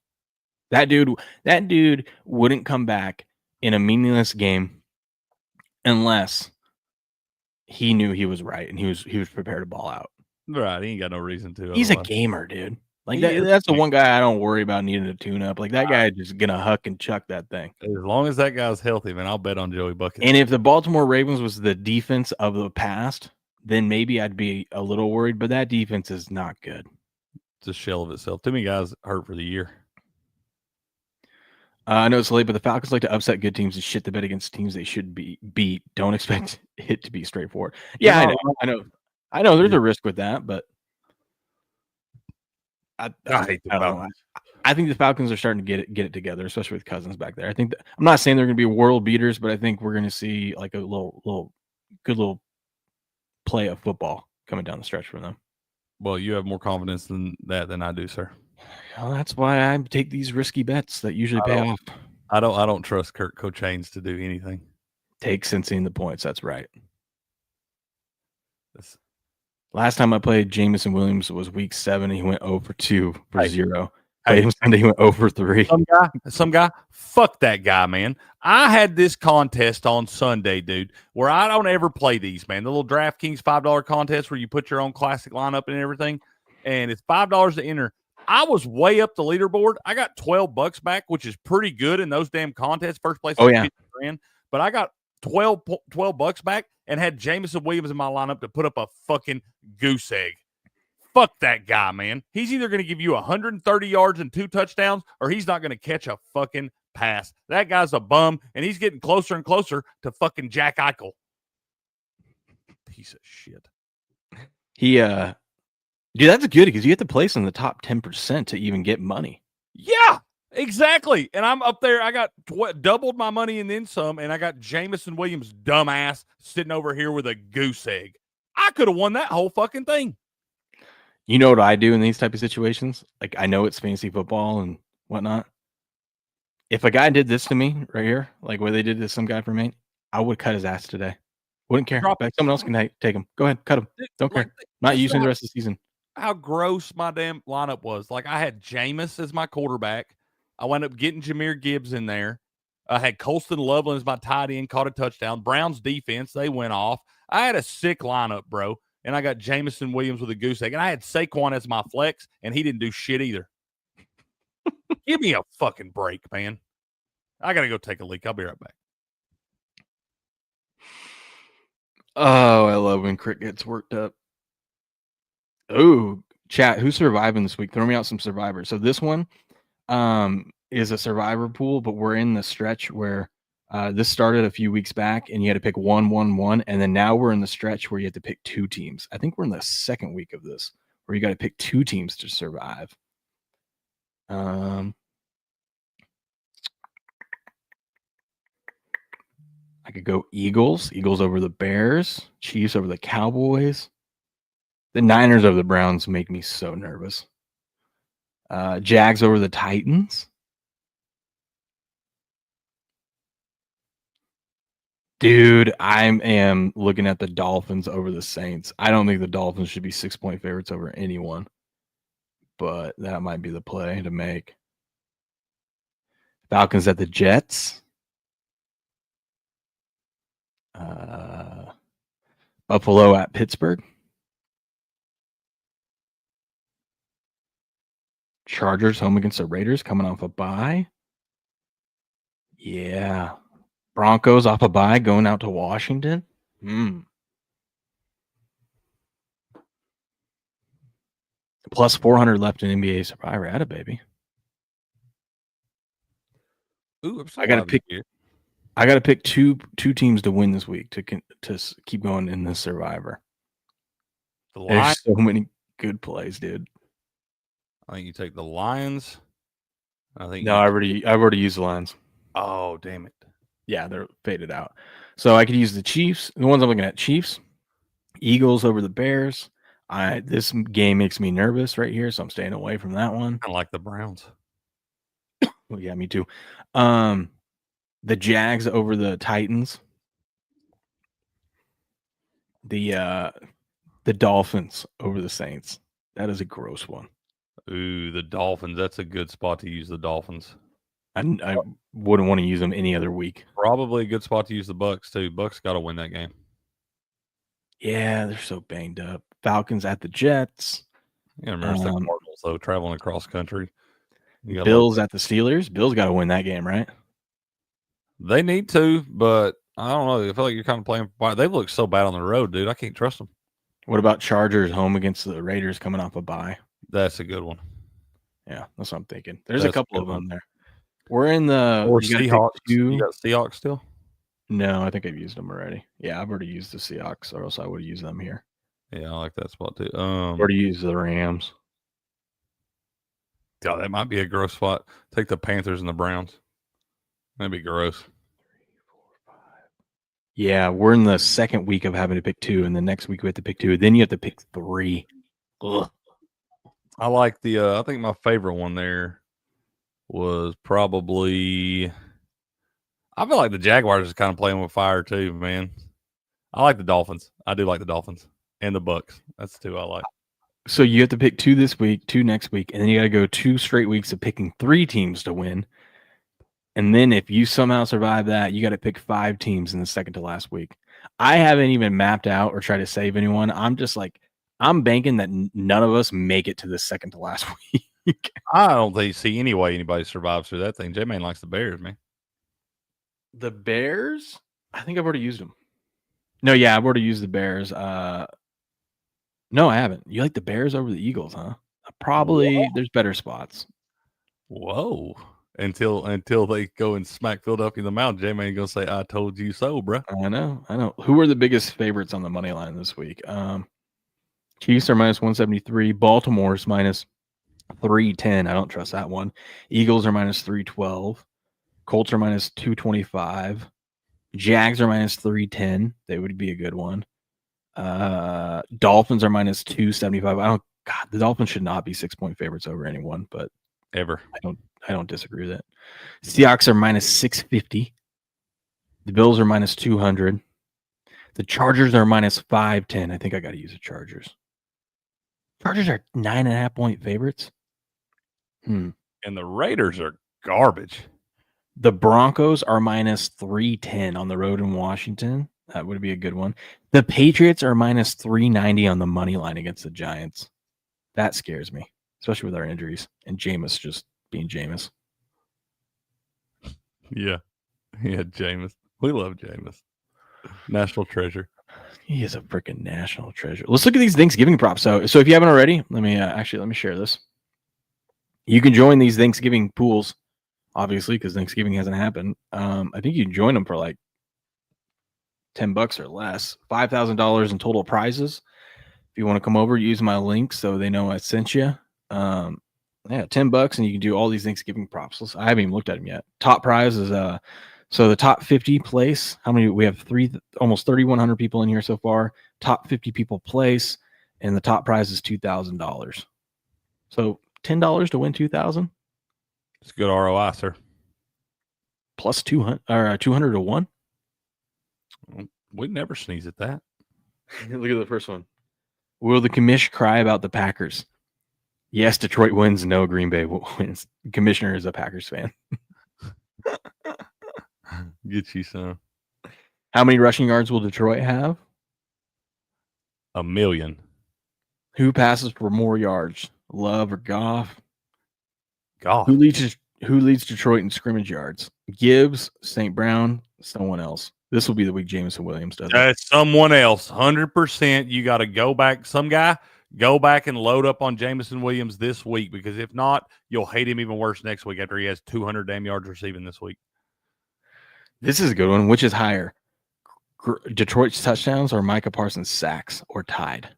That dude wouldn't come back in a meaningless game unless he knew he was right and he was prepared to ball out. Right. He ain't got no reason to. He's a otherwise. gamer, dude. Like He is. that's the one guy I don't worry about needing to tune up. Like that guy is just gonna huck and chuck that thing. As long as that guy's healthy, man, I'll bet on Joey Bucket. And if the Baltimore Ravens was the defense of the past, then maybe I'd be a little worried. But that defense is not good. It's a shell of itself. Too many guys hurt for the year. I know it's late, but the Falcons like to upset good teams and shit the bed against teams they should beat. Don't expect it to be straightforward. Yeah, I know. There's a risk with that, but I hate the Falcons. I think the Falcons are starting to get it together, especially with Cousins back there. I think I'm not saying they're going to be world beaters, but I think we're going to see like a good little play of football coming down the stretch from them. Well, you have more confidence than that than I do, sir. Well, that's why I take these risky bets that usually pay off. I don't trust Kirk Cochains to do anything. Take Cincy in the points. That's right. Last time I played Jameson Williams was week 7. He went 0 for 2 for 0. Played him Sunday. He went 0 for 3. Some guy. Fuck that guy, man. I had this contest on Sunday, dude, where I don't ever play these, man. The little DraftKings $5 contest where you put your own classic lineup and everything, and it's $5 to enter. I was way up the leaderboard. I got $12 back, which is pretty good in those damn contests. First place, $50,000. But I got $12 back and had Jameson Williams in my lineup to put up a fucking goose egg. Fuck that guy, man. He's either going to give you 130 yards and 2 touchdowns, or he's not going to catch a fucking pass. That guy's a bum, and he's getting closer and closer to fucking Jack Eichel. Piece of shit. Dude, that's good because you have to place in the top 10% to even get money. Yeah, exactly. And I'm up there. I got doubled my money and then some, and I got Jameson Williams' dumbass sitting over here with a goose egg. I could have won that whole fucking thing. You know what I do in these type of situations? Like, I know it's fantasy football and whatnot. If a guy did this to me right here, like what they did to some guy for me, I would cut his ass today. Wouldn't care. Someone else can take him. Go ahead, cut him. Don't care. Not using the rest of the season. How gross my damn lineup was. Like, I had Jameis as my quarterback. I wound up getting Jahmyr Gibbs in there. I had Colston Loveland as my tight end, caught a touchdown. Browns defense, they went off. I had a sick lineup, bro. And I got Jameson Williams with a goose egg. And I had Saquon as my flex, and he didn't do shit either. Give me a fucking break, man. I got to go take a leak. I'll be right back. Oh, I love when Crick gets worked up. Oh, chat, who's surviving this week? Throw me out some survivors. So this one is a survivor pool, but we're in the stretch where this started a few weeks back and you had to pick 1-1-1. And then now we're in the stretch where you have to pick 2 teams. I think we're in the second week of this where you got to pick 2 teams to survive. I could go Eagles over the Bears, Chiefs over the Cowboys. The Niners over the Browns make me so nervous. Jags over the Titans. Dude, I am looking at the Dolphins over the Saints. I don't think the Dolphins should be 6-point favorites over anyone, but that might be the play to make. Falcons at the Jets. Buffalo at Pittsburgh. Chargers home against the Raiders coming off a bye. Yeah. Broncos off a bye going out to Washington. Plus 400 left in NBA Survivor. Atta baby. Ooh, I'm so I gotta alive pick. here. I gotta pick two teams to win this week to keep going in the Survivor. The There's Lions. so many good plays, dude. I think you take the Lions. I think No, I've already used the Lions. Oh, damn it. Yeah, they're faded out. So I could use the Chiefs. The ones I'm looking at: Chiefs, Eagles over the Bears. This game makes me nervous right here, so I'm staying away from that one. I like the Browns. Well, yeah, me too. The Jags over the Titans. The Dolphins over the Saints. That is a gross one. Ooh, the Dolphins. That's a good spot to use the Dolphins. I wouldn't want to use them any other week. Probably a good spot to use the Bucks too. Bucks got to win that game. Yeah, they're so banged up. Falcons at the Jets. Yeah, remember it's the Cardinals though, traveling across country. Bills at the Steelers. Bills got to win that game, right? They need to, but I don't know. I feel like you're kind of playing. They look so bad on the road, dude. I can't trust them. What about Chargers home against the Raiders coming off a bye? That's a good one. Yeah, that's what I'm thinking. There's a couple of them there. We're in the Seahawks. You got Seahawks still? No, I think I've used them already. Yeah, I've already used the Seahawks, or else I would use them here. Yeah, I like that spot too. Already used the Rams. Yeah, that might be a gross spot. Take the Panthers and the Browns. That'd be gross. 3, 4, 5. Yeah, we're in the second week of having to pick 2, and the next week we have to pick 2. Then you have to pick 3. Ugh. I like the. I think my favorite one there was probably. I feel like the Jaguars is kind of playing with fire too, man. I like the Dolphins. I do like the Dolphins and the Bucks. That's the two I like. So you have to pick 2 this week, 2 next week, and then you got to go 2 straight weeks of picking 3 teams to win. And then if you somehow survive that, you got to pick 5 teams in the second to last week. I haven't even mapped out or tried to save anyone. I'm just like, I'm banking that none of us make it to the second to last week. I don't think see any way anybody survives through that thing. J-Man likes the Bears, man. The Bears? I think I've already used them. No, yeah, I've already used the Bears. No, I haven't. You like the Bears over the Eagles, huh? Probably. Whoa. There's better spots. Whoa. Until they go and smack Philadelphia in the mouth, J-Man gonna say, I told you so, bro. I know. Who are the biggest favorites on the money line this week? Chiefs are minus 173. Baltimore's minus 310. I don't trust that one. Eagles are minus 312. Colts are minus 225. Jags are minus 310. They would be a good one. Dolphins are minus 275. The Dolphins should not be 6-point favorites over anyone, but ever. I don't disagree with that. Seahawks are minus 650. The Bills are minus 200. The Chargers are minus 510. I think I got to use the Chargers. Chargers are 9.5-point favorites. And the Raiders are garbage. The Broncos are minus 310 on the road in Washington. That would be a good one. The Patriots are minus 390 on the money line against the Giants. That scares me, especially with our injuries and Jameis just being Jameis. Yeah, Jameis. We love Jameis. National treasure. He is a freaking national treasure. Let's look at these Thanksgiving props. So if you haven't already, let me share this. You can join these Thanksgiving pools, obviously, because Thanksgiving hasn't happened. I think you can join them for like $10 or less. $5,000 in total prizes. If you want to come over, use my link so they know I sent you. $10, and you can do all these Thanksgiving props. I haven't even looked at them yet. Top prize is so the top 50 place. How many? We have almost 3,100 people in here so far. Top 50 people place, and the top prize is $2,000. So $10 to win $2,000. It's good ROI, sir. Plus 200 or 200 to 1. We'd never sneeze at that. Look at the first one. Will the commish cry about the Packers? Yes, Detroit wins. No, Green Bay wins. Commissioner is a Packers fan. Get you some. How many rushing yards will Detroit have? A million. Who passes for more yards, Love or Goff? Goff. Who leads Detroit in scrimmage yards? Gibbs, St. Brown, someone else. This will be the week Jameson Williams does it. Someone else. 100%. You got to go back. Some guy, go back and load up on Jameson Williams this week, because if not, you'll hate him even worse next week after he has 200 damn yards receiving this week. This is a good one. Which is higher? Detroit's touchdowns or Micah Parsons' sacks, or tied?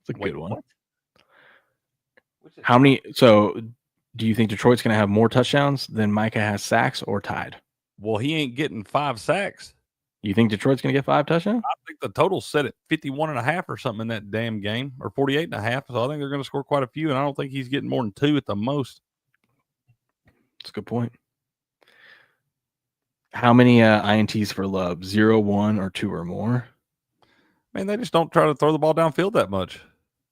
It's a good one. What? How many? So, do you think Detroit's going to have more touchdowns than Micah has sacks, or tied? Well, he ain't getting 5 sacks. You think Detroit's going to get 5 touchdowns? I think the total's set at 51.5 or something in that damn game, or 48.5. So I think they're going to score quite a few, and I don't think he's getting more than 2 at the most. That's a good point. How many INTs for Love? 0, 1, or 2 or more? Man, they just don't try to throw the ball downfield that much.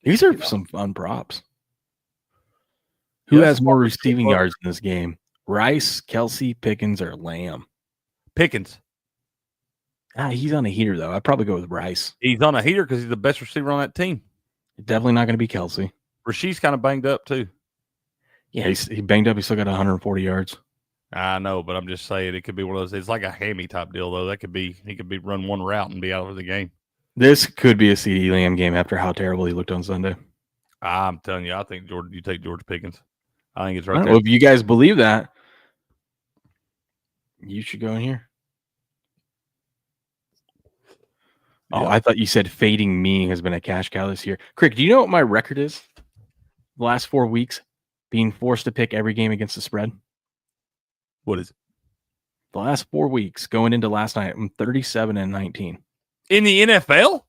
These are some fun props. Who has more receiving yards in this game? Rice, Kelsey, Pickens, or Lamb? Pickens. He's on a heater, though. I'd probably go with Rice. He's on a heater because he's the best receiver on that team. Definitely not going to be Kelsey. Rasheed's kind of banged up, too. Yeah, he banged up. He still got 140 yards. I know, but I'm just saying it could be one of those. It's like a hammy type deal, though. That could be, he could be run one route and be out of the game. This could be a CD Lamb game after how terrible he looked on Sunday. I'm telling you, I think you take George Pickens. I think it's I right don't there. know if you guys believe that. You should go in here. Oh, Yeah. I thought you said fading me has been a cash cow this year. Crick, do you know what my record is? The last 4 weeks being forced to pick every game against the spread. What is it? The last 4 weeks going into last night, I'm 37-19. In the NFL?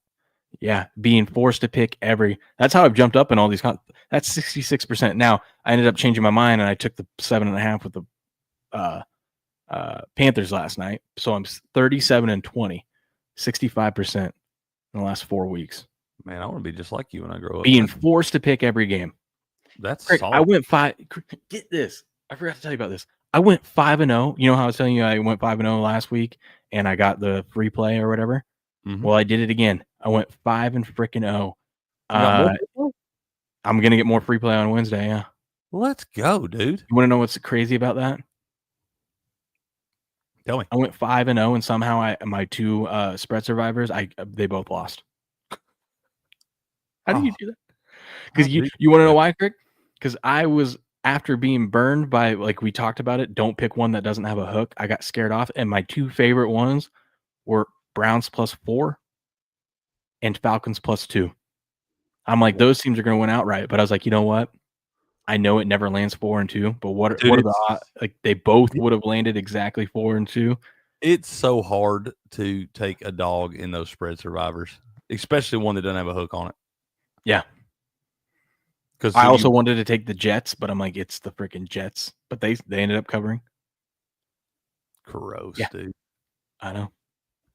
Yeah, being forced to pick every. That's how I've jumped up in all these. That's 66%. Now I ended up changing my mind and I took the 7.5 with the Panthers last night. So I'm 37-20, 65% in the last 4 weeks. Man, I want to be just like you when I grow up. Being forced to pick every game. That's Crick, solid. I went 5. Get this. I forgot to tell you about this. I went 5-0. You know how I was telling you I went 5-0 last week and I got the free play or whatever? Mhm. Well, I did it again. I went 5-0. I'm going to get more free play on Wednesday, yeah. Let's go, dude. You want to know what's crazy about that? Tell me. I went 5-0 and somehow my 2 spread survivors, they both lost. How do you do that? Because you want to know why, Crick? Because I was, after being burned by, like we talked about it, don't pick one that doesn't have a hook. I got scared off, and my 2 favorite ones were Browns +4 and Falcons +2. I'm like, those teams are going to win outright. But I was like, you know what? I know it never lands 4 and 2, but what are the odds? Like, they both would have landed exactly 4 and 2. It's so hard to take a dog in those spread survivors, especially one that doesn't have a hook on it. Yeah. Because I also wanted to take the Jets, but I'm like, it's the freaking Jets. But they ended up covering. Gross, Yeah. dude. I know.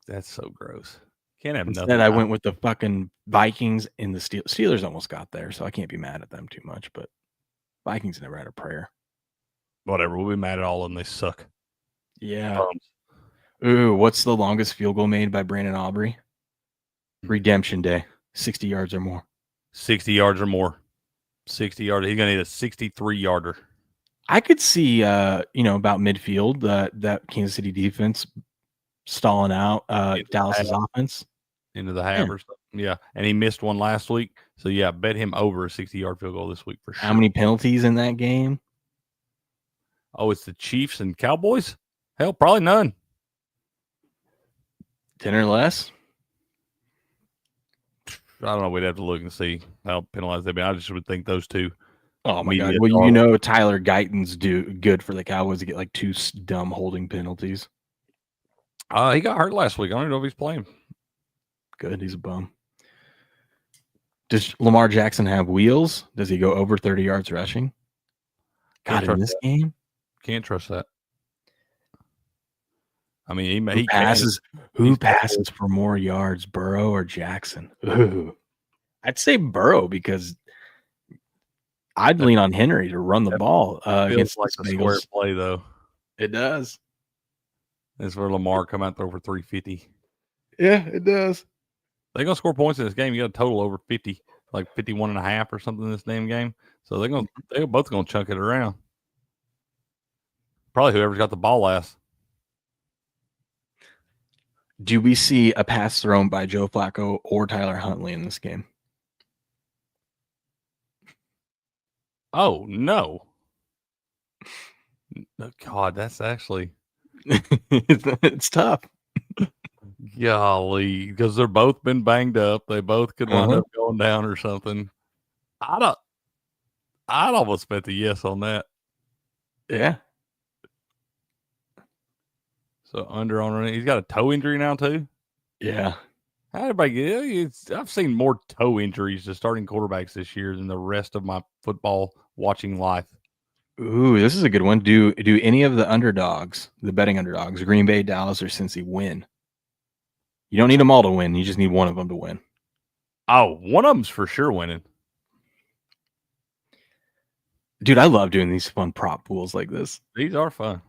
That's so gross. Can't have nothing. Instead, I went with the fucking Vikings and the Steelers almost got there, so I can't be mad at them too much. But Vikings never had a prayer. Whatever. We'll be mad at all of them. They suck. Yeah. Ooh, what's the longest field goal made by Brandon Aubrey? Redemption Day. 60 yards or more. 60 yards or more. 60 yards. He's going to need a 63-yarder. I could see, about midfield, that Kansas City defense stalling out Dallas's offense. Into the half or something. Yeah. And he missed one last week. So, yeah, bet him over a 60-yard field goal this week for sure. How many penalties in that game? Oh, it's the Chiefs and Cowboys? Hell, probably none. 10 or less? I don't know. We'd have to look and see how penalized they've been. I just would think those two. Oh, my God. Well, Tyler Guyton's good for the Cowboys to get like 2 dumb holding penalties. He got hurt last week. I don't even know if he's playing. Good. He's a bum. Does Lamar Jackson have wheels? Does he go over 30 yards rushing? God, in this game? Can't trust that. I mean, he passes. Who passes for more yards, Burrow or Jackson? Ooh. I'd say Burrow because I'd lean on Henry to run the ball against like the square play, though. It does. That's where Lamar come out there for 350. Yeah, it does. They're gonna score points in this game. You got a total over 50, like 51.5 or something in this damn game. So they're both gonna chunk it around. Probably whoever's got the ball last. Do we see a pass thrown by Joe Flacco or Tyler Huntley in this game? Oh no. God, that's actually it's tough. golly, because they're both been banged up. They both could wind up going down or something. I'd almost bet the yes on that. Yeah. So under on he's got a toe injury now too. Yeah. How everybody get? I've seen more toe injuries to starting quarterbacks this year than the rest of my football watching life. Ooh, this is a good one. Do any of the underdogs, the betting underdogs, Green Bay, Dallas, or Cincy win? You don't need them all to win. You just need one of them to win. Oh, one of them's for sure winning. Dude, I love doing these fun prop pools like this. These are fun.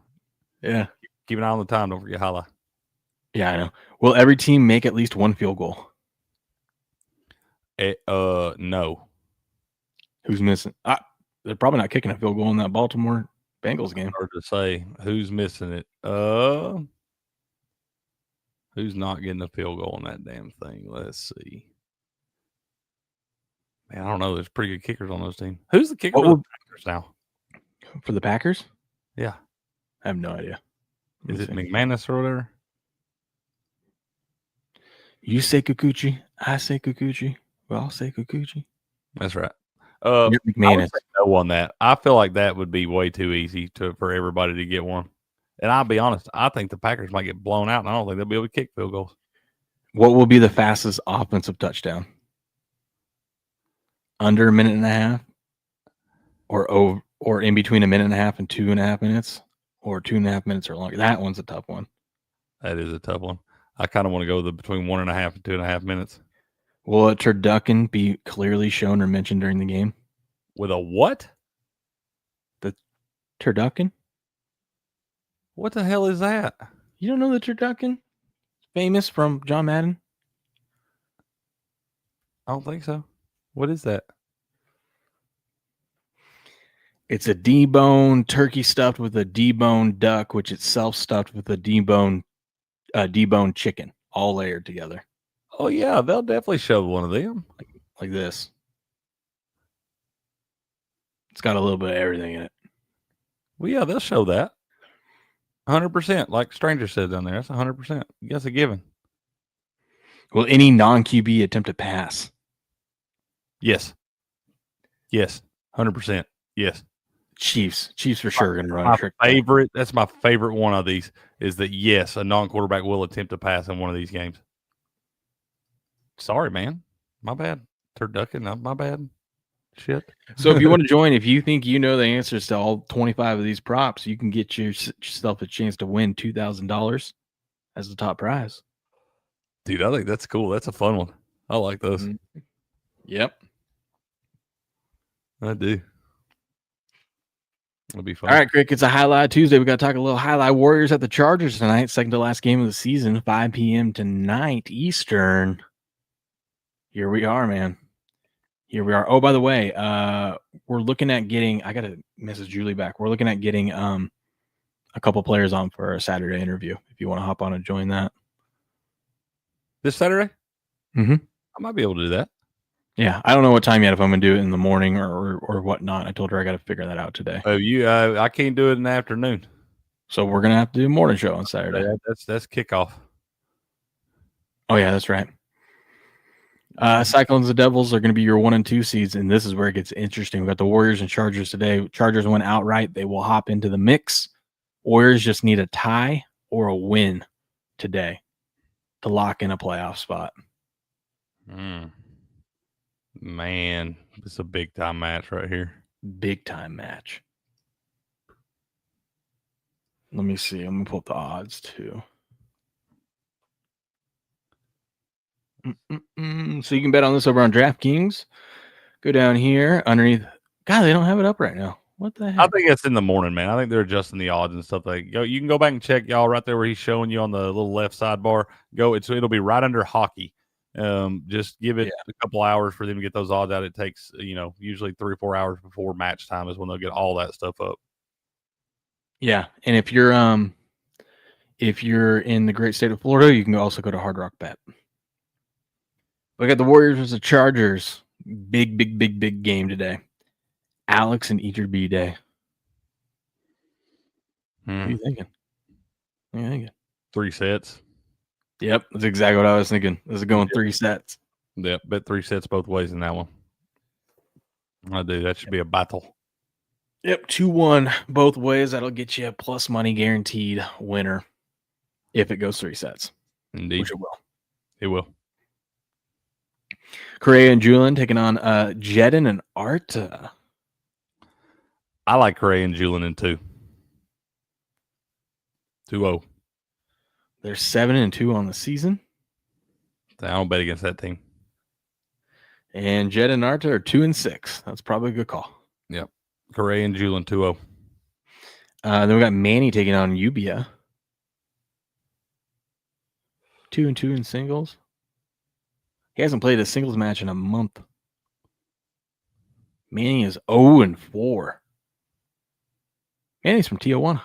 Yeah. Keep an eye on the time. Don't forget Jai-Alai. Yeah, I know. Will every team make at least one field goal? No. Who's missing? They're probably not kicking a field goal in that Baltimore Bengals game. Hard to say who's missing it. Who's not getting a field goal on that damn thing? Let's see. Man, I don't know. There's pretty good kickers on those teams. Who's the kicker for the Packers now? For the Packers? Yeah. I have no idea. Is it McManus or whatever? You say Kikuchi, I say Kikuchi. Well, I'll say Kikuchi. That's right. McManus. I would say no on that. I feel like that would be way too easy for everybody to get one. And I'll be honest, I think the Packers might get blown out, and I don't think they'll be able to kick field goals. What will be the fastest offensive touchdown? Under a minute and a half? Or in between a minute and a half and 2.5 minutes? Or 2.5 minutes or longer? That one's a tough one. That is a tough one. I kind of want to go between 1.5 and 2.5 minutes. Will a turducken be clearly shown or mentioned during the game? With a what? The turducken? What the hell is that? You don't know the turducken? Famous from John Madden? I don't think so. What is that? It's a deboned turkey stuffed with a deboned duck, which itself stuffed with a deboned chicken, all layered together. Oh, yeah. They'll definitely show one of them. Like this. It's got a little bit of everything in it. Well, yeah, they'll show that. 100%. Like Stranger said down there. That's 100%. That's a given. Will any non-QB attempt to pass? Yes. Yes. 100%. Yes. Chiefs for sure going to run a trick. That's my favorite one of these is that, yes, a non-quarterback will attempt to pass in one of these games. Sorry, man. My bad. Turducken, my bad. Shit. So if you want to join, if you think you know the answers to all 25 of these props, you can get yourself a chance to win $2,000 as the top prize. Dude, I think that's cool. That's a fun one. I like those. Mm-hmm. Yep. I do. It'll be fun. All right, Crick, it's a Highlight Tuesday. We got to talk a little Highlight Warriors at the Chargers tonight. Second to last game of the season, 5 p.m. tonight, Eastern. Here we are, man. Here we are. Oh, by the way, we're looking at getting, I got to message Julie back. We're looking at getting a couple players on for a Saturday interview. If you want to hop on and join that. This Saturday? Mm-hmm. I might be able to do that. Yeah, I don't know what time yet, if I'm going to do it in the morning or whatnot. I told her I got to figure that out today. Oh, I can't do it in the afternoon. So we're going to have to do a morning show on Saturday. That's kickoff. Oh, yeah, that's right. Cyclones and Devils are going to be your 1 and 2 seeds, and this is where it gets interesting. We've got the Warriors and Chargers today. Chargers went outright. They will hop into the mix. Warriors just need a tie or a win today to lock in a playoff spot. Man, it's a big-time match right here. Big-time match. Let me see. I'm going to pull up the odds, too. So you can bet on this over on DraftKings. Go down here underneath. God, they don't have it up right now. What the heck? I think it's in the morning, man. I think they're adjusting the odds and stuff. You can go back and check, y'all, right there where he's showing you on the little left sidebar. It'll be right under hockey. Just give it a couple hours for them to get those odds out. It takes, usually 3 or 4 hours before match time is when they'll get all that stuff up. Yeah, and if you're in the great state of Florida, you can also go to Hard Rock Bet. We got the Warriors versus the Chargers. Big game today. Alex and Eater B Day. What are you thinking? 3 sets. Yep, that's exactly what I was thinking. This is going 3 sets. Yep, bet 3 sets both ways in that one. I do. That should be a battle. Yep, 2-1 both ways. That'll get you a plus money guaranteed winner if it goes 3 sets. Indeed. Which it will. It will. Correa and Julian taking on Jedin and Art. I like Correa and Julian in 2. 2-0. They're 7-2 on the season. I don't bet against that team. And Jed and Arta are 2-6. That's probably a good call. Yep. Correa and Julian 2-0. Then we got Manny taking on Ubia. 2-2 in singles. He hasn't played a singles match in a month. Manny is 0-4. Manny's from Tijuana.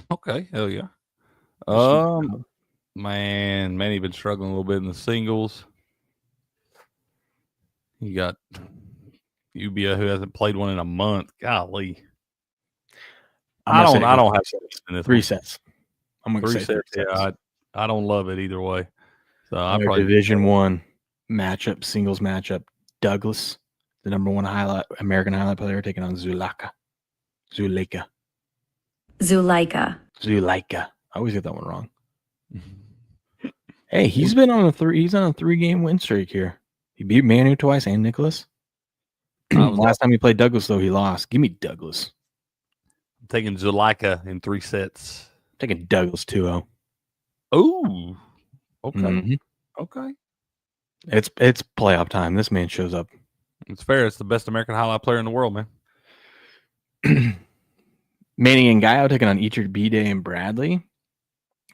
Okay, hell yeah. Man, Manny been struggling a little bit in the singles. You got Ubia who hasn't played one in a month. Golly. I don't have in this 3 sets. I'm going to 3 say sets. 3 sets. Yeah, I don't love it either way. So I probably Division 1 matchup, singles matchup. Douglas, the number 1 American highlight player, taking on Zulaika. I always get that one wrong. Hey, he's been on a 3-game win streak here. He beat Manu twice and Nicholas. Last time he played Douglas, though, he lost. Give me Douglas. I'm taking Zulaika in 3 sets. I'm taking Douglas 2-0. Oh, okay. Mm-hmm. Okay. It's playoff time. This man shows up. It's fair. It's the best American highlight player in the world, man. Manny and Gaio taking on Eacher B-Day and Bradley.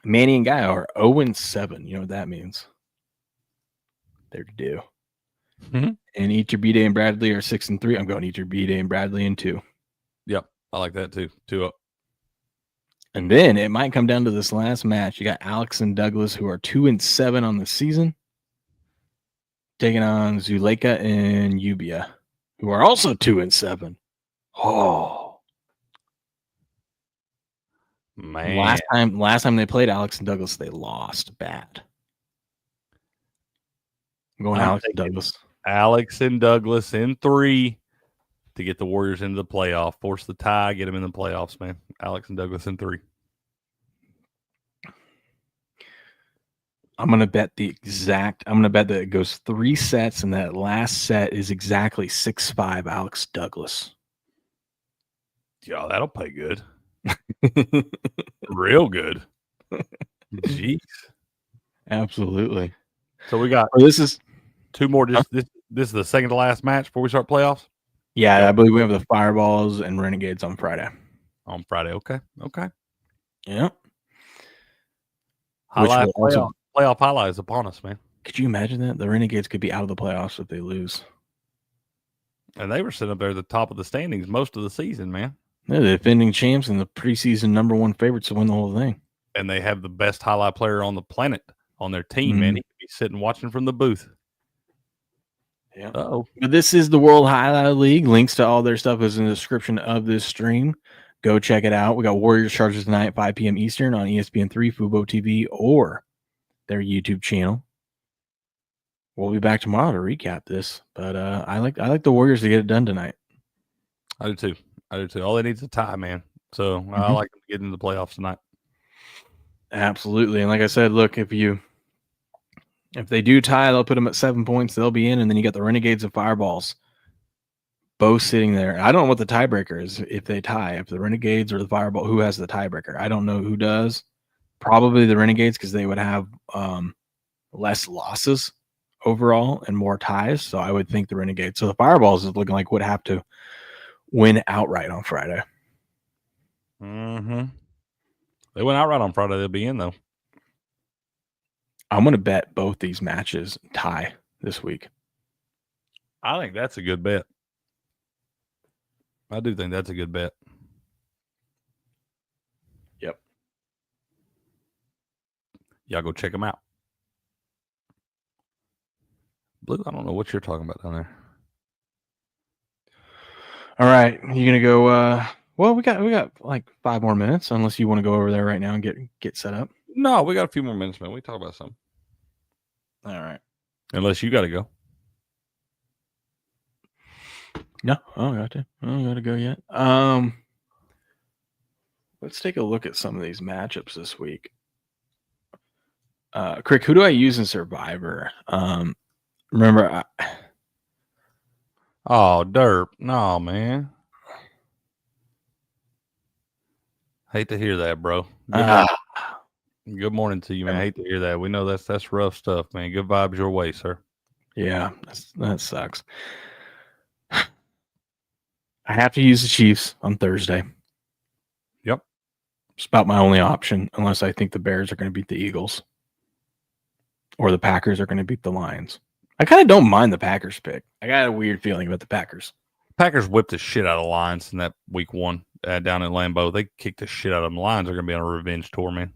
Manny and Gaio are 0-7. You know what that means? They're due. Mm-hmm. And Eacher B-Day and Bradley are 6-3. I'm going Eacher B-Day and Bradley in 2. Yep. I like that too. 2-0. And then it might come down to this last match. You got Alex and Douglas, who are 2-7 on the season, taking on Zuleika and Ubia, who are also 2-7. Oh, man! Last time they played Alex and Douglas, they lost bad. I'm going Alex and Douglas. Alex and Douglas in 3 to get the Warriors into the playoff. Force the tie, get them in the playoffs, man. Alex and Douglas in 3. I'm going to bet that it goes 3 sets, and that last set is exactly 6-5 Alex Douglas. Yeah, that'll pay good. Real good. Jeez. Absolutely. So we got this is 2 more. This is the second to last match before we start playoffs? Yeah, I believe we have the Fireballs and Renegades on Friday. On Friday, okay. Yeah. Playoff highlight is upon us, man. Could you imagine that? The Renegades could be out of the playoffs if they lose. And they were sitting up there at the top of the standings most of the season, man. They're the defending champs and the preseason number 1 favorites to win the whole thing. And they have the best highlight player on the planet on their team, man. He could be sitting watching from the booth. Yeah. Uh-oh. But this is the World Highlight League. Links to all their stuff is in the description of this stream. Go check it out. We got Warriors Chargers tonight at 5 p.m. Eastern on ESPN 3, FUBO TV, or their YouTube channel. We'll be back tomorrow to recap this. But I like the Warriors to get it done tonight. I do too. All they need is a tie, man. So I like them to get into the playoffs tonight. Absolutely. And like I said, look, if they do tie, they'll put them at 7 points. They'll be in. And then you got the Renegades and Fireballs both sitting there. I don't know what the tiebreaker is if they tie. If the Renegades or the Fireball, who has the tiebreaker? I don't know who does. Probably the Renegades because they would have less losses overall and more ties. So I would think the Renegades. So the Fireballs is looking like would have to win outright on Friday. Mm-hmm. They went outright on Friday. They'll be in, though. I'm going to bet both these matches tie this week. I think that's a good bet. I do think that's a good bet. Yep. Y'all go check them out. Blue, I don't know what you're talking about down there. All right, you gonna go? Well, we got like 5 more minutes, unless you want to go over there right now and get set up. No, we got a few more minutes, man. We talk about something. All right. Unless you got to go. No, I don't got to go yet. Let's take a look at some of these matchups this week. Crick, who do I use in Survivor? Remember, Oh, derp. No, man. Hate to hear that, bro. Good morning to you, man. Hate to hear that. We know that's rough stuff, man. Good vibes your way, sir. Yeah, that sucks. I have to use the Chiefs on Thursday. Yep. It's about my only option, unless I think the Bears are going to beat the Eagles or the Packers are going to beat the Lions. I kind of don't mind the Packers pick. I got a weird feeling about the Packers. Packers whipped the shit out of the Lions in that week 1 down in Lambeau. They kicked the shit out of them. The Lions are going to be on a revenge tour, man.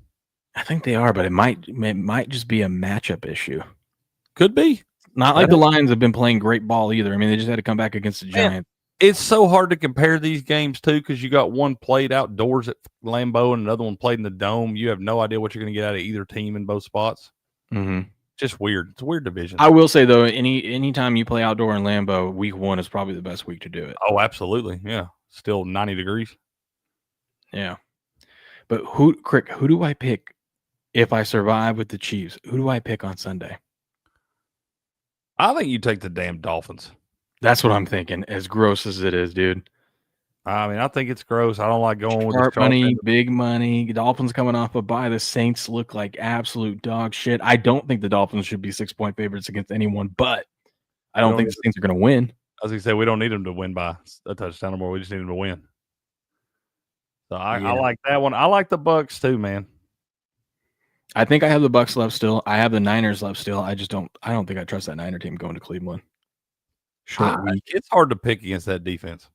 I think they are, but it might just be a matchup issue. Could be. Not like the Lions have been playing great ball either. I mean, they just had to come back against the Giants. It's so hard to compare these games, too, because you got one played outdoors at Lambeau and another one played in the Dome. You have no idea what you're going to get out of either team in both spots. Mm-hmm. Just weird. It's a weird division. I will say, though, anytime you play outdoor in Lambeau, week 1 is probably the best week to do it. Oh, absolutely. Yeah. Still 90 degrees. Yeah. But who do I pick if I survive with the Chiefs? Who do I pick on Sunday? I think you take the damn Dolphins. That's what I'm thinking, as gross as it is, dude. I mean, I think it's gross. I don't like going with Sharp the money, big money. Dolphins coming off a bye. The Saints look like absolute dog shit. I don't think the Dolphins should be 6-point favorites against anyone, but I don't think the Saints are going to win. As you say, we don't need them to win by a touchdown or more. We just need them to win. So I like that one. I like the Bucks too, man. I think I have the Bucks left still. I have the Niners left still. I don't think I trust that Niner team going to Cleveland. Short week. It's hard to pick against that defense.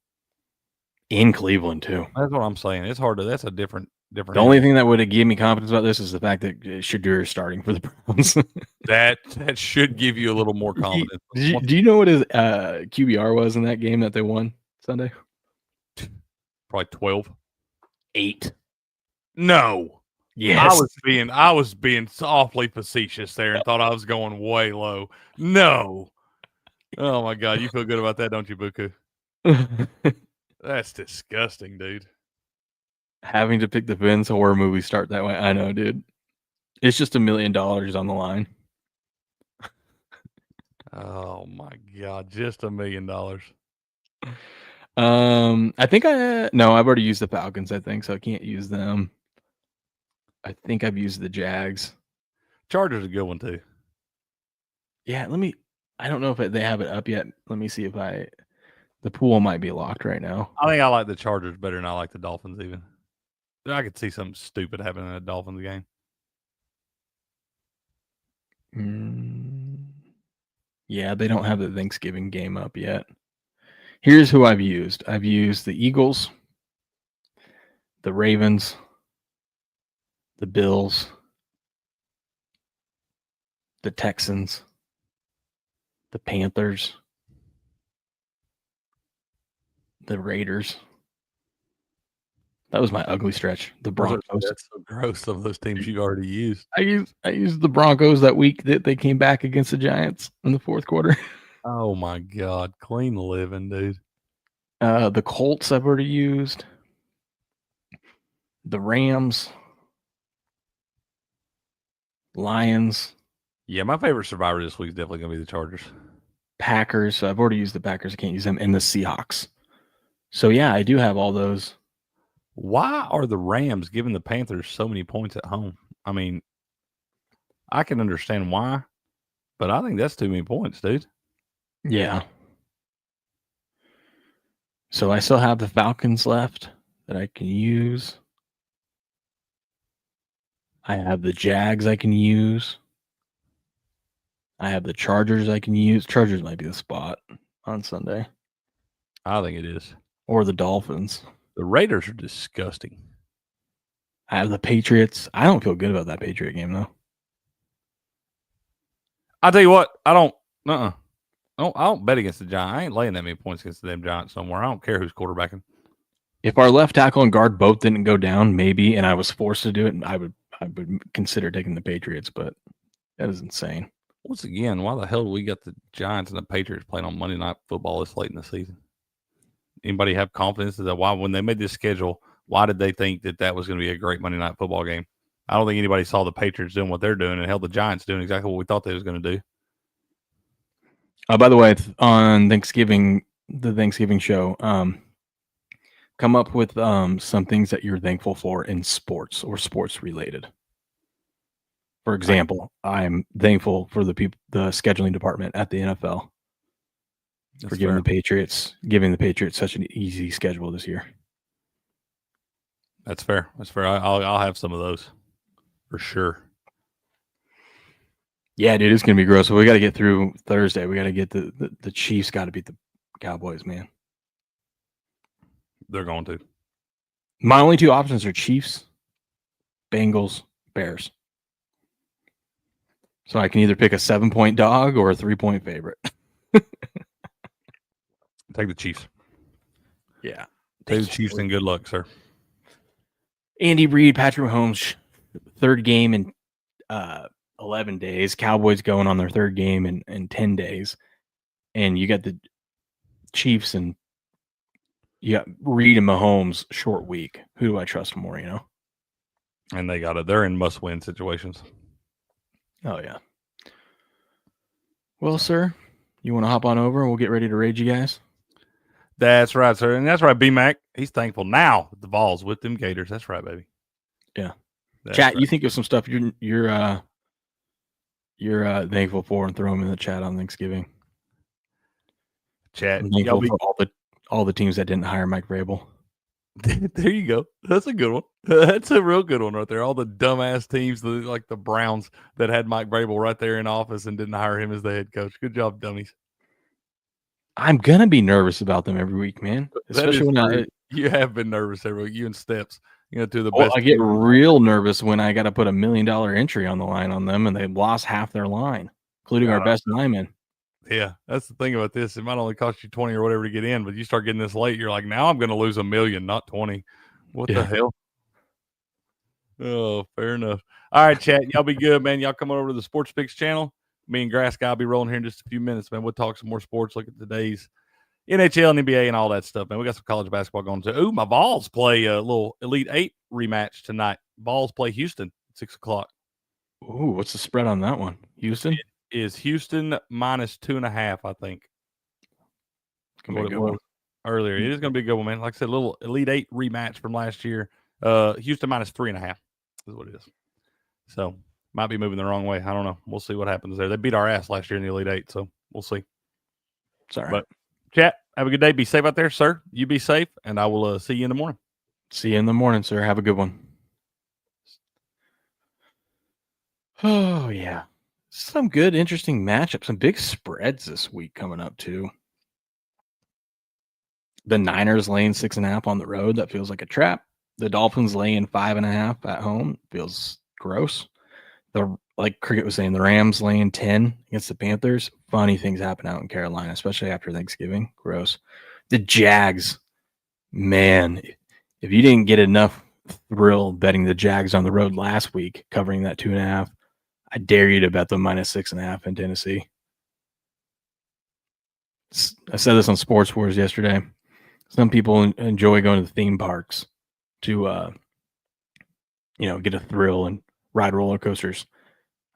In Cleveland too. That's what I'm saying. It's hard to. That's a different. The only thing that would have given me confidence about this is the fact that Shedeur is starting for the Browns. that should give you a little more confidence. Do you know what his QBR was in that game that they won Sunday? Probably 12. 8. No. Yes. I was being awfully facetious there and thought I was going way low. No. Oh my God, you feel good about that, don't you, Buku? That's disgusting, dude. Having to pick the Vince horror movie start that way. I know, dude. It's just $1 million on the line. Oh my God, just $1 million. I think I've already used the Falcons, I think, so I can't use them. I think I've used the Jags. Chargers a good one too. Yeah, I don't know if they have it up yet. Let me see if the pool might be locked right now. I think I like the Chargers better than I like the Dolphins even. I could see something stupid happening in a Dolphins game. Yeah, they don't have the Thanksgiving game up yet. Here's who I've used. I've used the Eagles, the Ravens, the Bills, the Texans, the Panthers, the Raiders. That was my ugly stretch. The Broncos. That's so gross. Some of those teams you already used. I used the Broncos that week that they came back against the Giants in the fourth quarter. Oh my God, clean living, dude. The Colts I've already used. The Rams. Lions. Yeah, my favorite survivor this week is definitely going to be the Chargers. Packers. So I've already used the Packers. I can't use them. And the Seahawks. So yeah, I do have all those. Why are the Rams giving the Panthers so many points at home? I mean, I can understand why, but I think that's too many points, dude. Yeah. So I still have the Falcons left that I can use. I have the Jags I can use. I have the Chargers I can use. Chargers might be the spot on Sunday. I think it is. Or the Dolphins. The Raiders are disgusting. I have the Patriots. I don't feel good about that Patriot game, though. I'll tell you what, I don't bet against the Giants. I ain't laying that many points against them Giants somewhere. I don't care who's quarterbacking. If our left tackle and guard both didn't go down, maybe, and I was forced to do it, I would consider taking the Patriots, but that is insane. Once again, why the hell do we got the Giants and the Patriots playing on Monday Night Football this late in the season? Anybody have confidence that why, when they made this schedule, why did they think that was going to be a great Monday Night Football game? I don't think anybody saw the Patriots doing what they're doing and held the Giants doing exactly what we thought they was going to do. By the way, on Thanksgiving, the Thanksgiving show, come up with some things that you're thankful for in sports or sports related. For example, I'm thankful for the scheduling department at the NFL for giving the Patriots such an easy schedule this year. That's fair. That's fair. I'll have some of those for sure. Yeah, dude, it's gonna be gross. So we got to get through Thursday. We got to get the Chiefs. Got to beat the Cowboys, man. They're going to. My only two options are Chiefs, Bengals, Bears. So I can either pick a 7-point dog or a 3-point favorite. Take the Chiefs. Yeah. Take the Chiefs and good luck, sir. Andy Reid, Patrick Mahomes, third game in 11 days. Cowboys going on their third game in 10 days. And you got the Chiefs and you got Reid and Mahomes short week. Who do I trust more, And they got it. They're in must-win situations. Oh, yeah. Well, sir, you want to hop on over and we'll get ready to raid you guys? That's right, sir. And that's right, B-Mac. He's thankful now the Vols with them Gators. That's right, baby. Yeah. That's chat, right. You think of some stuff you're thankful for and throw them in the chat on Thanksgiving. Chat. I'm thankful for all the teams that didn't hire Mike Vrabel. There you go. That's a good one. That's a real good one right there. All the dumbass teams, like the Browns, that had Mike Vrabel right there in office and didn't hire him as the head coach. Good job, dummies. I'm going to be nervous about them every week, man. Especially when you have been nervous every week. You and Steps. You know, do the best. I get real nervous when I got to put $1 million entry on the line on them and they lost half their line, including our best lineman. Yeah, that's the thing about this. It might only cost you 20 or whatever to get in, but you start getting this late, you're like, now I'm going to lose $1 million, not 20. What the hell? Oh, fair enough. All right, chat. Y'all be good, man. Y'all come over to the Sports Picks channel. Me and Grass Guy will be rolling here in just a few minutes, man. We'll talk some more sports, look at today's NHL and NBA and all that stuff, man. We got some college basketball going to. Ooh, my Vols play a little Elite 8 rematch tonight. Vols play Houston at 6 o'clock. Ooh, what's the spread on that one? Houston? Is Houston minus 2.5, I think. What it was earlier. It is going to be a good one, man. Like I said, a little Elite 8 rematch from last year. Houston minus 3.5 is what it is. So, might be moving the wrong way. I don't know. We'll see what happens there. They beat our ass last year in the Elite 8, so we'll see. Sorry. But, chat, have a good day. Be safe out there, sir. You be safe, and I will see you in the morning. See you in the morning, sir. Have a good one. Oh, yeah. Some good, interesting matchups. Some big spreads this week coming up, too. The Niners laying 6.5 on the road. That feels like a trap. The Dolphins laying 5.5 at home. Feels gross. Like Cricket was saying, the Rams laying 10 against the Panthers. Funny things happen out in Carolina, especially after Thanksgiving. Gross. The Jags. Man, if you didn't get enough thrill betting the Jags on the road last week, covering that 2.5, I dare you to bet them minus 6.5 in Tennessee. I said this on Sports Wars yesterday. Some people enjoy going to the theme parks to, get a thrill and ride roller coasters.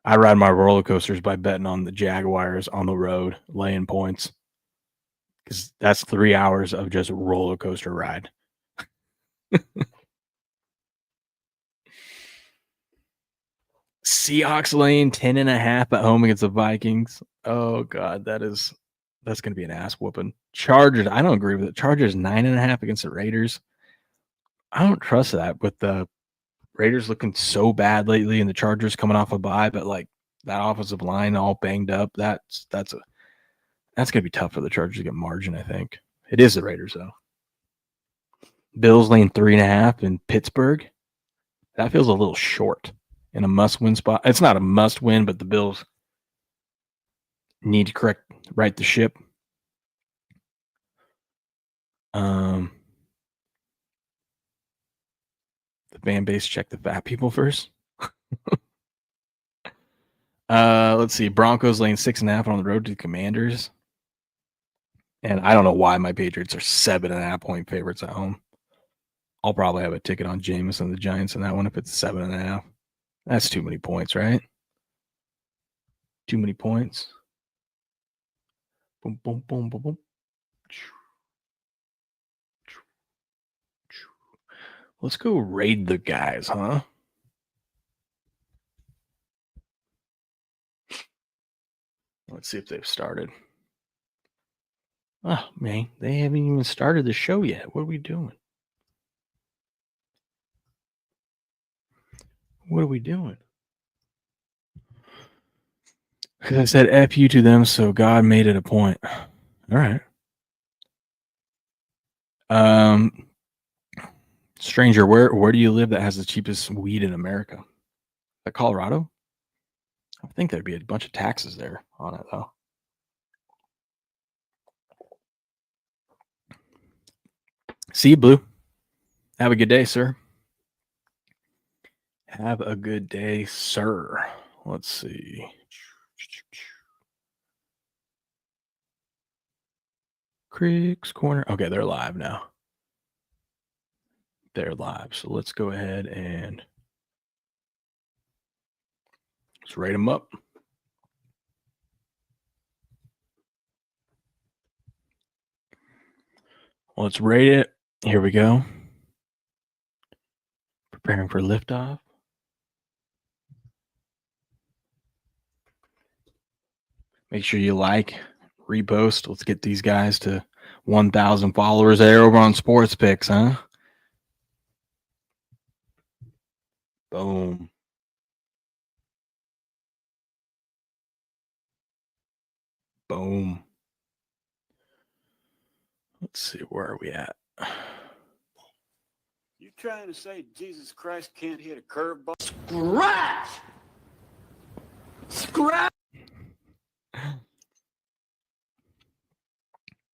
I ride my roller coasters by betting on the Jaguars on the road, laying points. Because that's 3 hours of just roller coaster ride. Seahawks laying 10.5 at home against the Vikings. Oh, God, that's going to be an ass whooping. Chargers, I don't agree with it. Chargers 9.5 against the Raiders. I don't trust that with the Raiders looking so bad lately and the Chargers coming off a bye, but like That offensive line all banged up. That's gonna be tough for the Chargers to get margin. I think it is the Raiders though. Bills laying 3.5 in Pittsburgh. That feels a little short in a must-win spot. It's not a must-win, but the Bills need to right the ship. The fan base, check the fat people first. Let's see. Broncos laying 6.5 on the road to the Commanders. And I don't know why my Patriots are 7.5 point favorites at home. I'll probably have a ticket on Jameis and the Giants in that one if it's 7.5. That's too many points, right? Too many points. Boom, boom, boom, boom, boom. Let's go raid the guys, huh? Let's see if they've started. Oh, man, they haven't even started the show yet. What are we doing? What are we doing? Because I said F you to them, so God made it a point. All right. Stranger, where do you live that has the cheapest weed in America? Colorado? I think there'd be a bunch of taxes there on it, though. See you, Blue. Have a good day, sir. Have a good day, sir. Let's see. Creek's Corner. Okay, they're live now. They're live. So let's go ahead and let's rate them up. Let's rate it. Here we go. Preparing for liftoff. Make sure you like, repost. Let's get these guys to 1,000 followers there over on Sports Picks, huh? Boom. Boom. Let's see, where are we at? You trying to say Jesus Christ can't hit a curveball? Scratch!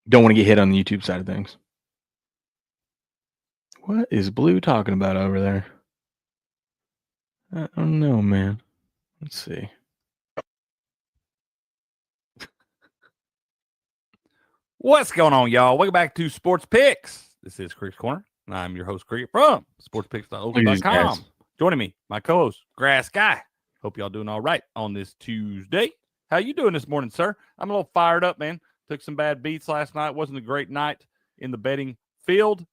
Don't want to get hit on the YouTube side of things. What is Blue talking about over there? I don't know, man. Let's see. What's going on, y'all? Welcome back to Sports Picks. This is Creek's Corner, and I'm your host, Creek, from sportspicks.oakland.com. Joining me, my co-host, Grass Guy. Hope y'all doing all right on this Tuesday. How you doing this morning, sir? I'm a little fired up, man. Took some bad beats last night. Wasn't a great night in the betting field.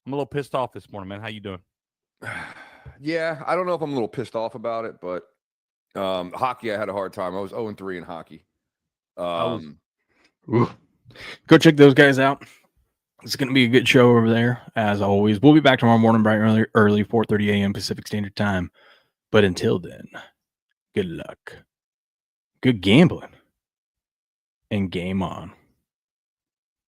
I'm a little pissed off this morning, man. How you doing? Yeah, I don't know if I'm a little pissed off about it, but hockey, I had a hard time. I was 0-3 in hockey. Go check those guys out. It's going to be a good show over there, as always. We'll be back tomorrow morning bright and early 4:30 a.m. Pacific Standard Time. But until then, good luck, good gambling, and game on.